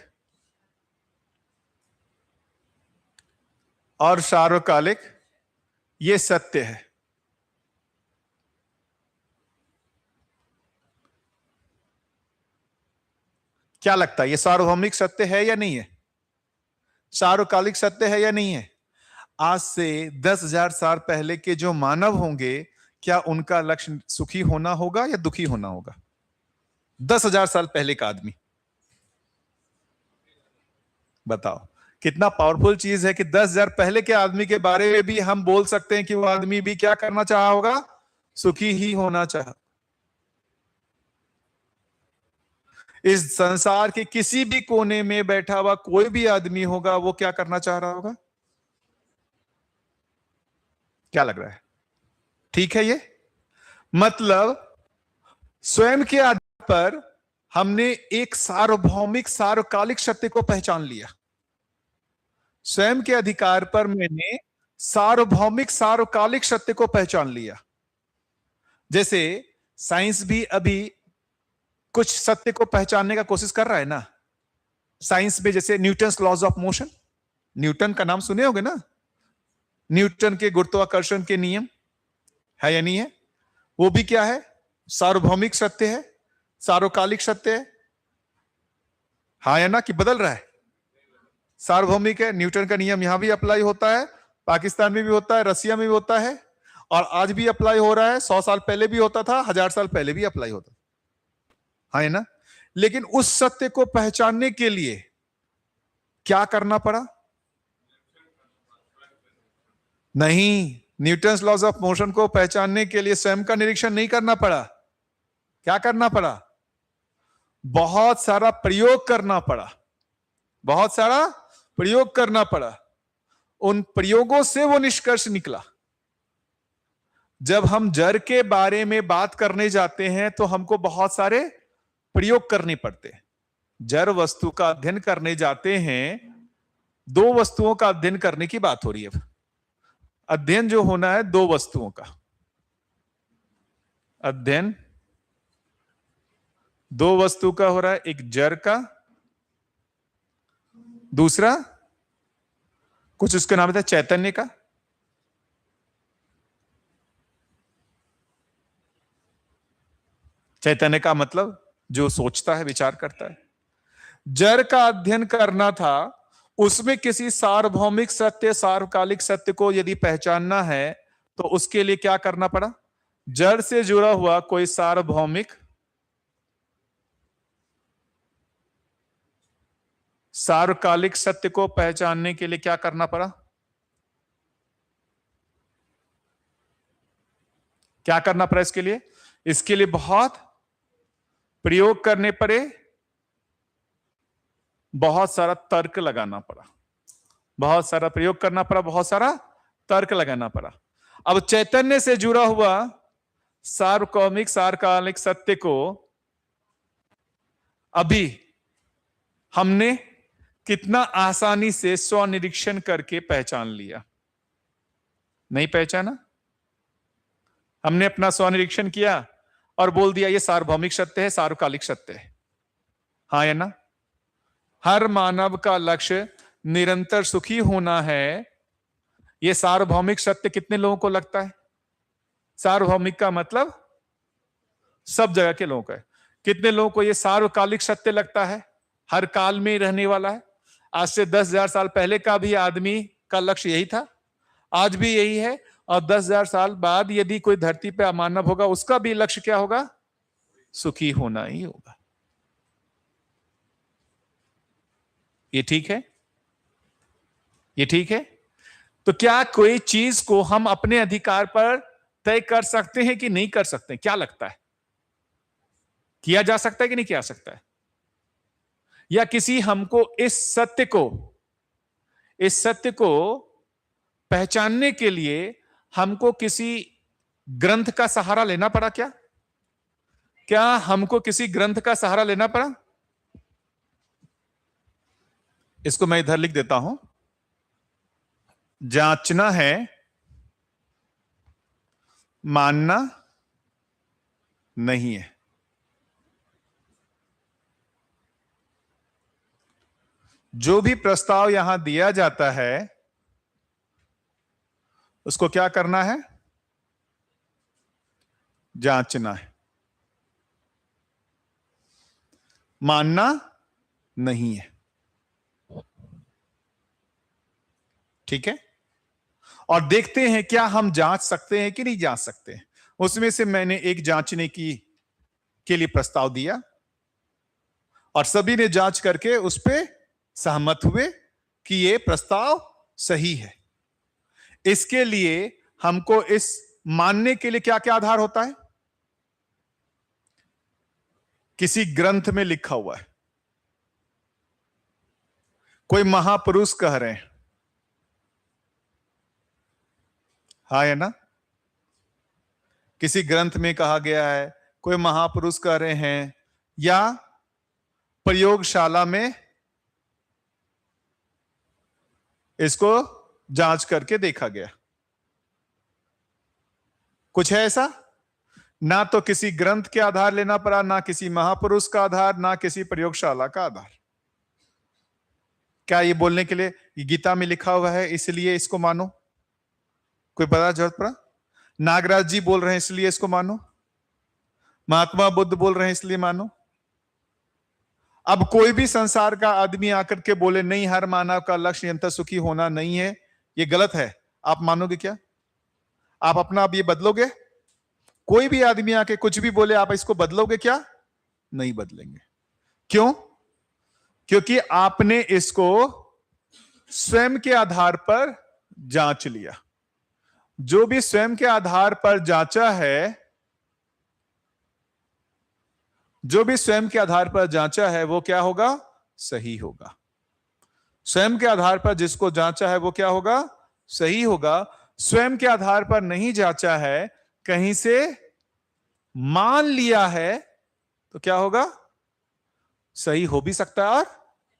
और सार्वकालिक ये सत्य है। क्या लगता है ये सार्वभौमिक सत्य है या नहीं है? सार्वकालिक सत्य है या नहीं है? आज से 10,000 साल पहले के जो मानव होंगे, क्या उनका लक्ष्य सुखी होना होगा या दुखी होना होगा? 10,000 साल पहले का आदमी बताओ, कितना पावरफुल चीज है कि 10,000 पहले के आदमी के बारे में भी हम बोल सकते हैं कि वो आदमी भी क्या करना चाहा होगा? सुखी ही होना चाहा। इस संसार के किसी भी कोने में बैठा हुआ कोई भी आदमी होगा, वो क्या करना चाह रहा होगा? क्या लग रहा है? ठीक है, ये मतलब स्वयं के आधार पर हमने एक सार्वभौमिक सार्वकालिक सत्य को पहचान लिया। स्वयं के अधिकार पर मैंने सार्वभौमिक सार्वकालिक सत्य को पहचान लिया। जैसे साइंस भी अभी कुछ सत्य को पहचानने का कोशिश कर रहा है ना। साइंस में जैसे Newton's laws of motion, Newton का नाम सुने होंगे ना। न्यूटन के गुरुत्वाकर्षण के नियम है या नहीं है? वो भी क्या है? सार्वभौमिक सत्य है, सार्वकालिक सत्य है। हाँ या ना कि बदल रहा है? सार्वभौमिक है। न्यूटन का नियम यहां भी अप्लाई होता है, पाकिस्तान में भी होता है, रसिया में भी होता है, और आज भी अप्लाई हो रहा है। 100 साल पहले भी होता था, 1000 साल पहले भी अप्लाई होता था। हाँ ना। लेकिन उस सत्य को पहचानने के लिए क्या करना पड़ा? नहीं, न्यूटन्स लॉज ऑफ मोशन को पहचानने के लिए स्वयं का निरीक्षण नहीं करना पड़ा। क्या करना पड़ा? बहुत सारा प्रयोग करना पड़ा। बहुत सारा प्रयोग करना पड़ा। उन प्रयोगों से वो निष्कर्ष निकला। जब हम जड़ के बारे में बात करने जाते हैं तो हमको बहुत सारे प्रयोग करने पड़ते हैं। जड़ वस्तु का अध्ययन करने जाते हैं, दो वस्तुओं का अध्ययन करने की बात हो रही है। अध्ययन जो होना है दो वस्तुओं का अध्ययन, दो वस्तु का हो रहा है, एक जड़ का, दूसरा कुछ उसका नाम था चैतन्य का। चैतन्य का मतलब जो सोचता है, विचार करता है। जड़ का अध्ययन करना था, उसमें किसी सार्वभौमिक सत्य, सार्वकालिक सत्य को यदि पहचानना है तो उसके लिए क्या करना पड़ा? जड़ से जुड़ा हुआ कोई सार्वभौमिक सार्वकालिक सत्य को पहचानने के लिए क्या करना पड़ा? क्या करना पड़ा इसके लिए? इसके लिए बहुत प्रयोग करने पड़े, बहुत सारा तर्क लगाना पड़ा, बहुत सारा प्रयोग करना पड़ा, बहुत सारा तर्क लगाना पड़ा। अब चैतन्य से जुड़ा हुआ सार्वभौमिक सार्वकालिक सत्य को अभी हमने कितना आसानी से स्वनिरीक्षण करके पहचान लिया। नहीं पहचाना? हमने अपना स्वनिरीक्षण किया और बोल दिया ये सार्वभौमिक सत्य है, सार्वकालिक सत्य है। हाँ या ना? हर मानव का लक्ष्य निरंतर सुखी होना है। ये सार्वभौमिक सत्य कितने लोगों को लगता है? सार्वभौमिक का मतलब सब जगह के लोगों का है। कितने लोगों को ये सार्वकालिक सत्य लगता है? हर काल में रहने वाला है। आज से 10,000 साल पहले का भी आदमी का लक्ष्य यही था, आज भी यही है, और 10,000 साल बाद यदि कोई धरती पे मानव होगा उसका भी लक्ष्य क्या होगा? सुखी होना ही होगा। ये ठीक है? ये ठीक है? तो क्या कोई चीज को हम अपने अधिकार पर तय कर सकते हैं कि नहीं कर सकते? क्या लगता है? किया जा सकता है कि नहीं किया सकता है? या किसी हमको इस सत्य को पहचानने के लिए हमको किसी ग्रंथ का सहारा लेना पड़ा? क्या हमको किसी ग्रंथ का सहारा लेना पड़ा? इसको मैं इधर लिख देता हूं। जांचना है, मानना नहीं है। जो भी प्रस्ताव यहां दिया जाता है उसको क्या करना है? जांचना है, मानना नहीं है। ठीक है? और देखते हैं क्या हम जांच सकते हैं कि नहीं जांच सकते। उसमें से मैंने एक जांचने के लिए प्रस्ताव दिया और सभी ने जांच करके उस पर सहमत हुए कि यह प्रस्ताव सही है। इसके लिए हमको इस मानने के लिए क्या क्या आधार होता है? किसी ग्रंथ में लिखा हुआ है, कोई महापुरुष कह रहे हैं, हाँ या ना? किसी ग्रंथ में कहा गया है, कोई महापुरुष कह रहे हैं, या प्रयोगशाला में इसको जांच करके देखा गया। कुछ है ऐसा? ना तो किसी ग्रंथ के आधार लेना पड़ा, ना किसी महापुरुष का आधार, ना किसी प्रयोगशाला का आधार। क्या ये बोलने के लिए ये गीता में लिखा हुआ है इसलिए इसको मानो? कोई पता जरूरत पड़ा? नागराज जी बोल रहे हैं इसलिए इसको मानो? महात्मा बुद्ध बोल रहे हैं इसलिए मानो? अब कोई भी संसार का आदमी आकर के बोले नहीं, हर मानव का लक्ष्य निरंतर सुखी होना नहीं है, ये गलत है, आप मानोगे क्या? आप अपना अब ये बदलोगे? कोई भी आदमी आके कुछ भी बोले, आप इसको बदलोगे क्या? नहीं बदलेंगे। क्यों? क्योंकि आपने इसको स्वयं के आधार पर जांच लिया। जो भी स्वयं के आधार पर जांचा है, जो भी स्वयं के आधार पर जांचा है वो क्या होगा? सही होगा। स्वयं के आधार पर जिसको जांचा है वो क्या होगा? सही होगा। स्वयं के आधार पर नहीं जांचा है, कहीं से मान लिया है, तो क्या होगा? सही हो भी सकता है और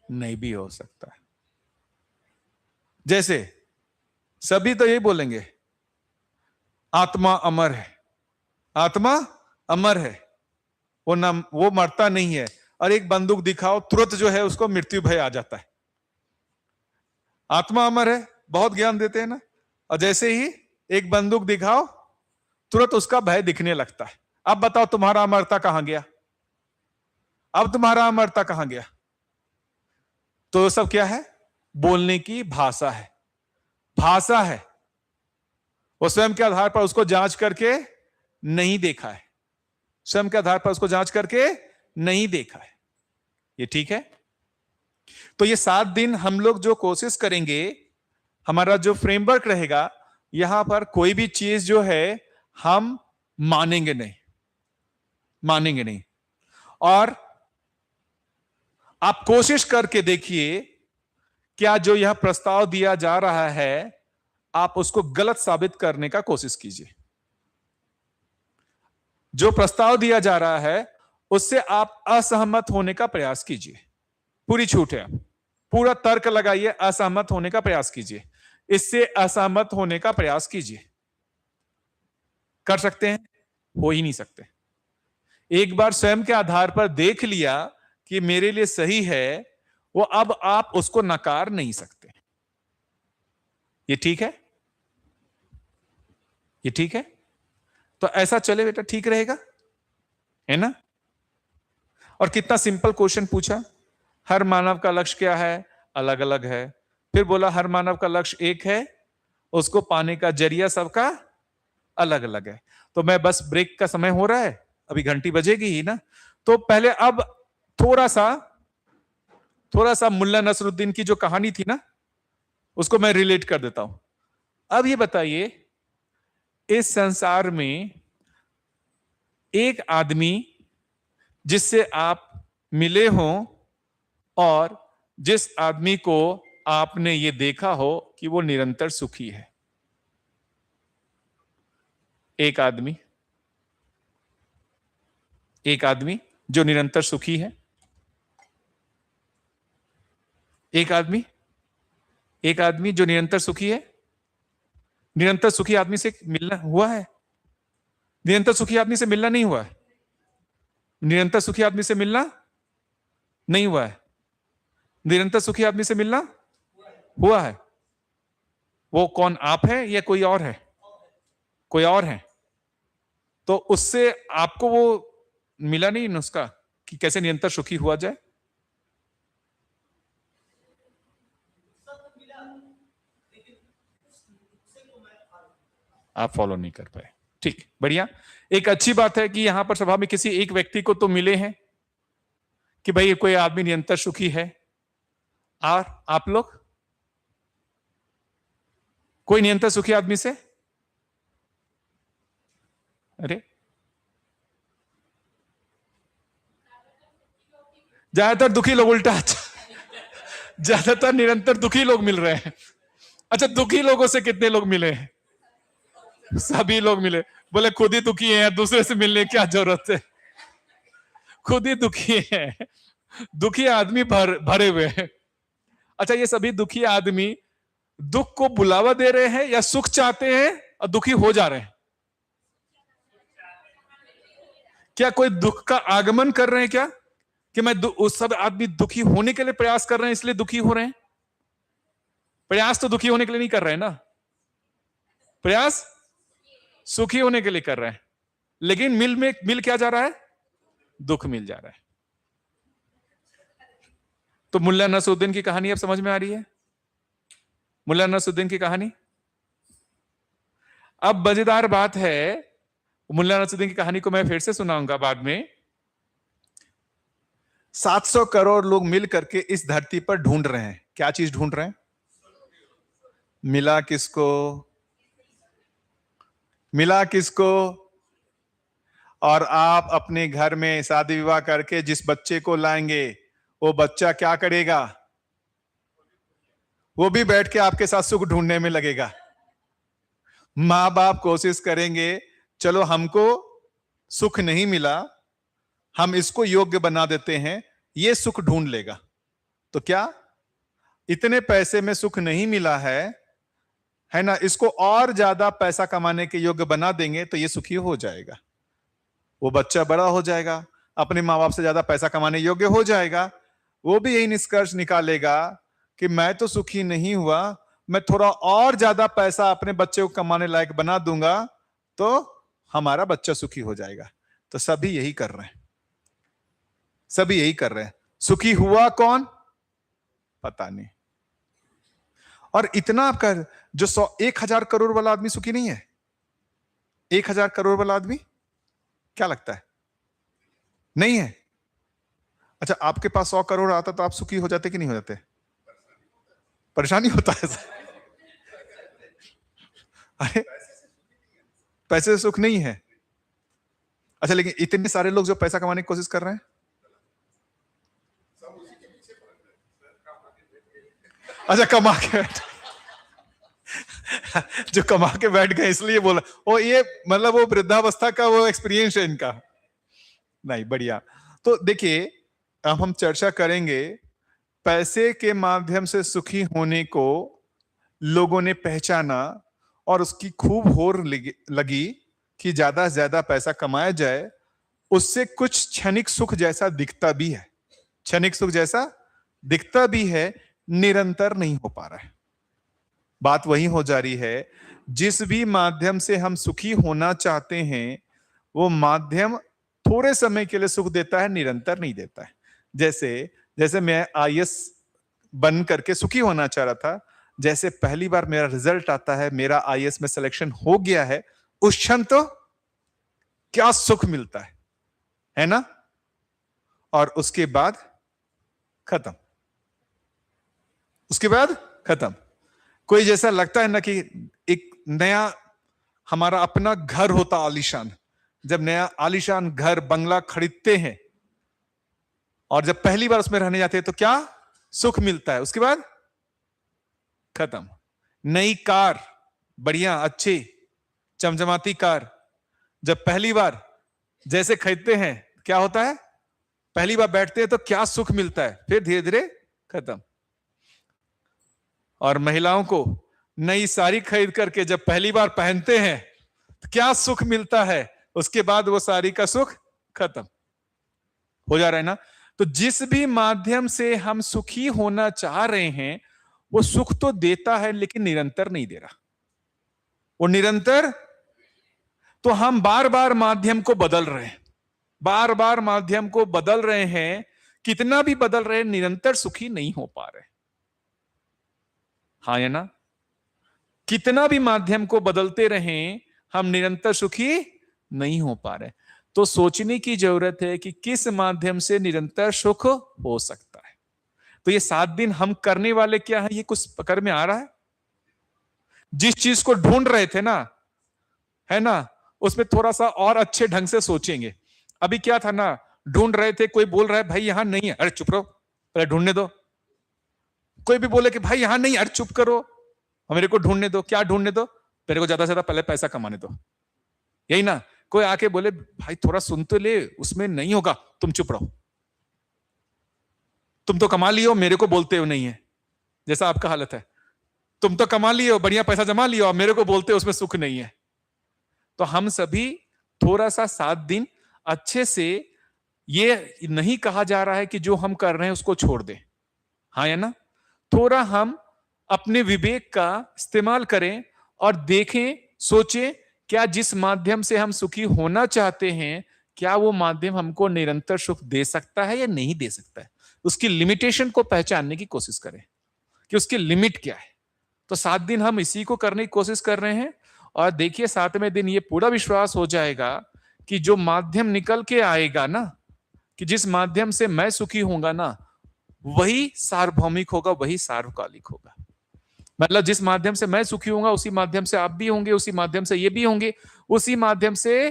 नहीं भी हो सकता है। जैसे सभी तो यही बोलेंगे आत्मा अमर है, आत्मा अमर है, वो मरता नहीं है, और एक बंदूक दिखाओ तुरंत जो है उसको मृत्यु भय आ जाता है। आत्मा अमर है, बहुत ज्ञान देते हैं ना, और जैसे ही एक बंदूक दिखाओ तुरंत उसका भय दिखने लगता है। अब बताओ तुम्हारा अमरता कहां गया? अब तुम्हारा अमरता कहां गया? तो सब क्या है? बोलने की भाषा है, भाषा है। वो स्वयं के आधार पर उसको जांच करके नहीं देखा है, स्वयं के आधार पर उसको जांच करके नहीं देखा है। ये ठीक है? तो ये 7 दिन हम लोग जो कोशिश करेंगे, हमारा जो फ्रेमवर्क रहेगा, यहां पर कोई भी चीज जो है हम मानेंगे नहीं, मानेंगे नहीं। और आप कोशिश करके देखिए क्या जो यह प्रस्ताव दिया जा रहा है आप उसको गलत साबित करने का कोशिश कीजिए। जो प्रस्ताव दिया जा रहा है उससे आप असहमत होने का प्रयास कीजिए। पूरी छूट है, पूरा तर्क लगाइए, असहमत होने का प्रयास कीजिए, इससे असहमत होने का प्रयास कीजिए। कर सकते हैं? हो ही नहीं सकते। एक बार स्वयं के आधार पर देख लिया कि मेरे लिए सही है, वो अब आप उसको नकार नहीं सकते। ये ठीक है? ये ठीक है? तो ऐसा चले बेटा, ठीक रहेगा, है ना? और कितना सिंपल क्वेश्चन पूछा, हर मानव का लक्ष्य क्या है? अलग अलग है। फिर बोला हर मानव का लक्ष्य एक है, उसको पाने का जरिया सबका अलग अलग है। तो मैं बस ब्रेक का समय हो रहा है, अभी घंटी बजेगी ही ना, तो पहले अब थोड़ा सा मुल्ला नसरुद्दीन की जो कहानी थी ना, उसको मैं रिलेट कर देता हूं। अब ये बताइए, इस संसार में एक आदमी जिससे आप मिले हो और जिस आदमी को आपने ये देखा हो कि वो निरंतर सुखी है, एक आदमी जो निरंतर सुखी है, एक आदमी जो निरंतर सुखी है। निरंतर सुखी आदमी से मिलना हुआ है? निरंतर सुखी आदमी से मिलना नहीं हुआ है। निरंतर सुखी आदमी से मिलना नहीं हुआ है। निरंतर सुखी आदमी से मिलना हुआ है। वो कौन, आप है या कोई और है? कोई और है। तो उससे आपको वो मिला नहीं नुस्खा कि कैसे निरंतर सुखी हुआ जाए? आप फॉलो नहीं कर पाए, ठीक, बढ़िया। एक अच्छी बात है कि यहां पर सभा में किसी एक व्यक्ति को तो मिले हैं कि भाई कोई आदमी निरंतर सुखी है। और आप लोग कोई निरंतर सुखी आदमी से? अरे ज्यादातर दुखी लोग, उल्टा, ज्यादातर निरंतर दुखी लोग मिल रहे हैं। अच्छा, दुखी लोगों से कितने लोग मिले हैं? सभी लोग मिले। बोले खुद ही दुखी हैं, दूसरे से मिलने की क्या जरूरत है, खुद ही दुखी है। दुखी आदमी भरे हुए हैं। अच्छा, ये सभी दुखी आदमी दुख को बुलावा दे रहे हैं या सुख चाहते हैं और दुखी हो जा रहे हैं? क्या कोई दुख का आगमन कर रहे हैं क्या, कि मैं उस सब आदमी दुखी होने के लिए प्रयास कर रहे हैं इसलिए दुखी हो रहे हैं? प्रयास तो दुखी होने के लिए नहीं कर रहे हैं ना, प्रयास सुखी होने के लिए कर रहे हैं, लेकिन मिल क्या जा रहा है? दुख मिल जा रहा है। तो मुल्ला नसरुद्दीन की कहानी अब समझ में आ रही है? मुल्ला नसरुद्दीन की कहानी। अब मजेदार बात है, मुल्ला नसरुद्दीन की कहानी को मैं फिर से सुनाऊंगा बाद में। 700 करोड़ लोग मिल करके इस धरती पर ढूंढ रहे हैं, क्या चीज ढूंढ रहे हैं? मिला किसको? मिला किसको? और आप अपने घर में शादी विवाह करके जिस बच्चे को लाएंगे, वो बच्चा क्या करेगा? वो भी बैठ के आपके साथ सुख ढूंढने में लगेगा। मां बाप कोशिश करेंगे, चलो हमको सुख नहीं मिला, हम इसको योग्य बना देते हैं, ये सुख ढूंढ लेगा। तो क्या इतने पैसे में सुख नहीं मिला है ना, इसको और ज्यादा पैसा कमाने के योग्य बना देंगे तो ये सुखी हो जाएगा। वो बच्चा बड़ा हो जाएगा, अपने माँ बाप से ज्यादा पैसा कमाने योग्य हो जाएगा। वो भी यही निष्कर्ष निकालेगा कि मैं तो सुखी नहीं हुआ, मैं थोड़ा और ज्यादा पैसा अपने बच्चे को कमाने लायक बना दूंगा तो हमारा बच्चा सुखी हो जाएगा। तो सभी यही कर रहे हैं, सभी यही कर रहे हैं। सुखी हुआ कौन? पता नहीं। और इतना आपका जो 1000 करोड़ वाला आदमी सुखी नहीं है? 1000 करोड़ वाला आदमी क्या लगता है? नहीं है। अच्छा, आपके पास 100 करोड़ आता तो आप सुखी हो जाते कि नहीं हो जाते? परेशानी होता है। अरे पैसे से सुख नहीं है। अच्छा, लेकिन इतने सारे लोग जो पैसा कमाने की कोशिश कर रहे हैं, अच्छा, कमा के बैठ जो कमा के बैठ गए इसलिए बोला, ओ ये मतलब वो वृद्धावस्था का वो एक्सपीरियंस है इनका। नहीं, बढ़िया। तो देखिए, अब हम चर्चा करेंगे पैसे के माध्यम से सुखी होने को लोगों ने पहचाना और उसकी खूब होड़ लगी कि ज्यादा से ज्यादा पैसा कमाया जाए, उससे कुछ क्षणिक सुख जैसा दिखता भी है, क्षणिक सुख जैसा दिखता भी है, निरंतर नहीं हो पा रहा है। बात वही हो जा रही है, जिस भी माध्यम से हम सुखी होना चाहते हैं वो माध्यम थोड़े समय के लिए सुख देता है, निरंतर नहीं देता है। जैसे मैं आईएएस बन करके सुखी होना चाह रहा था, जैसे पहली बार मेरा रिजल्ट आता है, मेरा आईएएस में सिलेक्शन हो गया है, उस क्षण तो क्या सुख मिलता है ना? और उसके बाद खत्म, उसके बाद खत्म। कोई जैसा लगता है ना कि एक नया हमारा अपना घर होता आलीशान, जब नया आलीशान घर बंगला खरीदते हैं और जब पहली बार उसमें रहने जाते हैं तो क्या सुख मिलता है, उसके बाद खत्म। नई कार, बढ़िया अच्छी चमचमाती कार, जब पहली बार जैसे खरीदते हैं क्या होता है, पहली बार बैठते हैं तो क्या सुख मिलता है, फिर धीरे धीरे खत्म। और महिलाओं को नई साड़ी खरीद करके जब पहली बार पहनते हैं तो क्या सुख मिलता है, उसके बाद वो साड़ी का सुख खत्म हो जा रहा है ना। तो जिस भी माध्यम से हम सुखी होना चाह रहे हैं वो सुख तो देता है लेकिन निरंतर नहीं दे रहा, वो निरंतर, तो हम बार बार माध्यम को बदल रहे हैं, बार बार माध्यम को बदल रहे हैं, कितना भी बदल रहे हैं, निरंतर सुखी नहीं हो पा रहे। हाँ या ना? कितना भी माध्यम को बदलते रहें हम निरंतर सुखी नहीं हो पा रहे। तो सोचने की जरूरत है कि किस माध्यम से निरंतर सुख हो सकता है। तो ये 7 दिन हम करने वाले क्या है, ये कुछ पकड़ में आ रहा है? जिस चीज को ढूंढ रहे थे ना, है ना, उसमें थोड़ा सा और अच्छे ढंग से सोचेंगे। अभी क्या था ना, ढूंढ रहे थे, कोई बोल रहा है भाई यहां नहीं है, अरे चुप रहो, पहले ढूंढने दो। कोई भी बोले कि भाई यहां नहीं, अरे चुप करो, मेरे को ढूंढने दो। क्या ढूंढने दो? मेरे को ज्यादा से ज्यादा पहले पैसा कमाने दो, यही ना। कोई आके बोले भाई थोड़ा सुन तो ले, उसमें नहीं होगा, तुम चुप रहो, तुम तो कमा लियो, मेरे को बोलते हो नहीं है, जैसा आपका हालत है। तुम तो कमा लियो, बढ़िया पैसा जमा लियो, और मेरे को बोलते हो उसमें सुख नहीं है। तो हम सभी थोड़ा सा 7 दिन अच्छे से, ये नहीं कहा जा रहा है कि जो हम कर रहे हैं उसको छोड़ दें, हाँ या ना, थोड़ा हम अपने विवेक का इस्तेमाल करें और देखें, सोचें, क्या जिस माध्यम से हम सुखी होना चाहते हैं क्या वो माध्यम हमको निरंतर सुख दे सकता है या नहीं दे सकता है। उसकी लिमिटेशन को पहचानने की कोशिश करें कि उसकी लिमिट क्या है। तो 7 दिन हम इसी को करने की कोशिश कर रहे हैं, और देखिए 7वें दिन ये पूरा विश्वास हो जाएगा कि जो माध्यम निकल के आएगा ना, कि जिस माध्यम से मैं सुखी होऊंगा ना, वही सार्वभौमिक होगा, वही सार्वकालिक होगा। मतलब जिस माध्यम से मैं सुखी होऊंगा उसी माध्यम से आप भी होंगे, उसी माध्यम से ये भी होंगे, उसी माध्यम से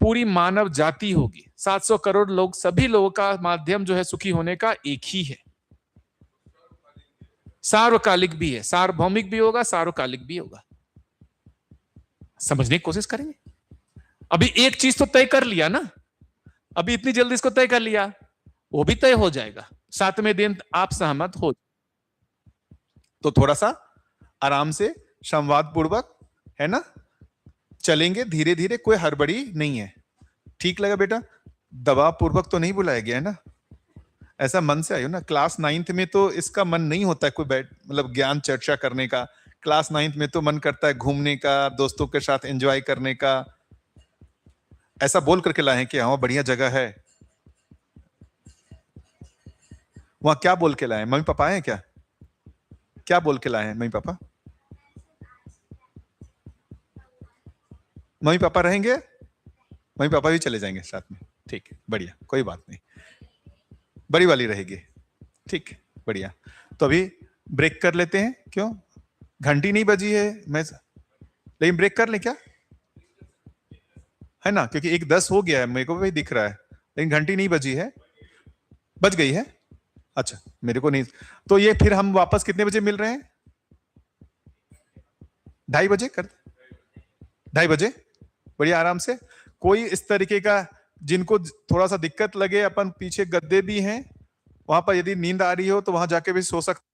पूरी मानव जाति होगी। 700 करोड़ लोग, सभी लोगों का माध्यम जो है सुखी होने का एक ही है, सार्वकालिक भी है, सार्वभौमिक भी होगा, सार्वकालिक भी होगा। समझने की कोशिश करेंगे। अभी एक चीज तो तय कर लिया ना, अभी इतनी जल्दी इसको तय कर लिया, वो भी तय हो जाएगा 7वें दिन आप सहमत हो। तो थोड़ा सा आराम से संवाद पूर्वक, है ना, चलेंगे धीरे धीरे, कोई हड़बड़ी नहीं है। ठीक लगा बेटा? दबाव पूर्वक तो नहीं बुलाया गया है ना, ऐसा मन से आयो ना। क्लास 9th में तो इसका मन नहीं होता है कोई मतलब ज्ञान चर्चा करने का। क्लास 9th में तो मन करता है घूमने का, दोस्तों के साथ एंजॉय करने का। ऐसा बोल करके लाए कि हाँ बढ़िया जगह है। वहां क्या बोल के लाए? मम्मी पापा आए क्या? क्या बोल के लाए हैं मम्मी पापा? मम्मी पापा रहेंगे? मम्मी पापा भी चले जाएंगे साथ में, ठीक है, बढ़िया, कोई बात नहीं, बड़ी वाली रहेगी, ठीक है, बढ़िया। तो अभी ब्रेक कर लेते हैं। क्यों? घंटी नहीं बजी है, मैं लेकिन ब्रेक कर ले क्या, है ना, क्योंकि 1:10 हो गया है, मेरे को भी दिख रहा है, लेकिन घंटी नहीं बजी है। बज गई है? अच्छा, मेरे को नहीं। तो ये फिर हम वापस कितने बजे मिल रहे हैं? 2:30 बजे कर, 2:30 बजे, बढ़िया आराम से। कोई इस तरीके का जिनको थोड़ा सा दिक्कत लगे, अपन पीछे गद्दे भी हैं, वहां पर यदि नींद आ रही हो तो वहां जाके भी सो सकते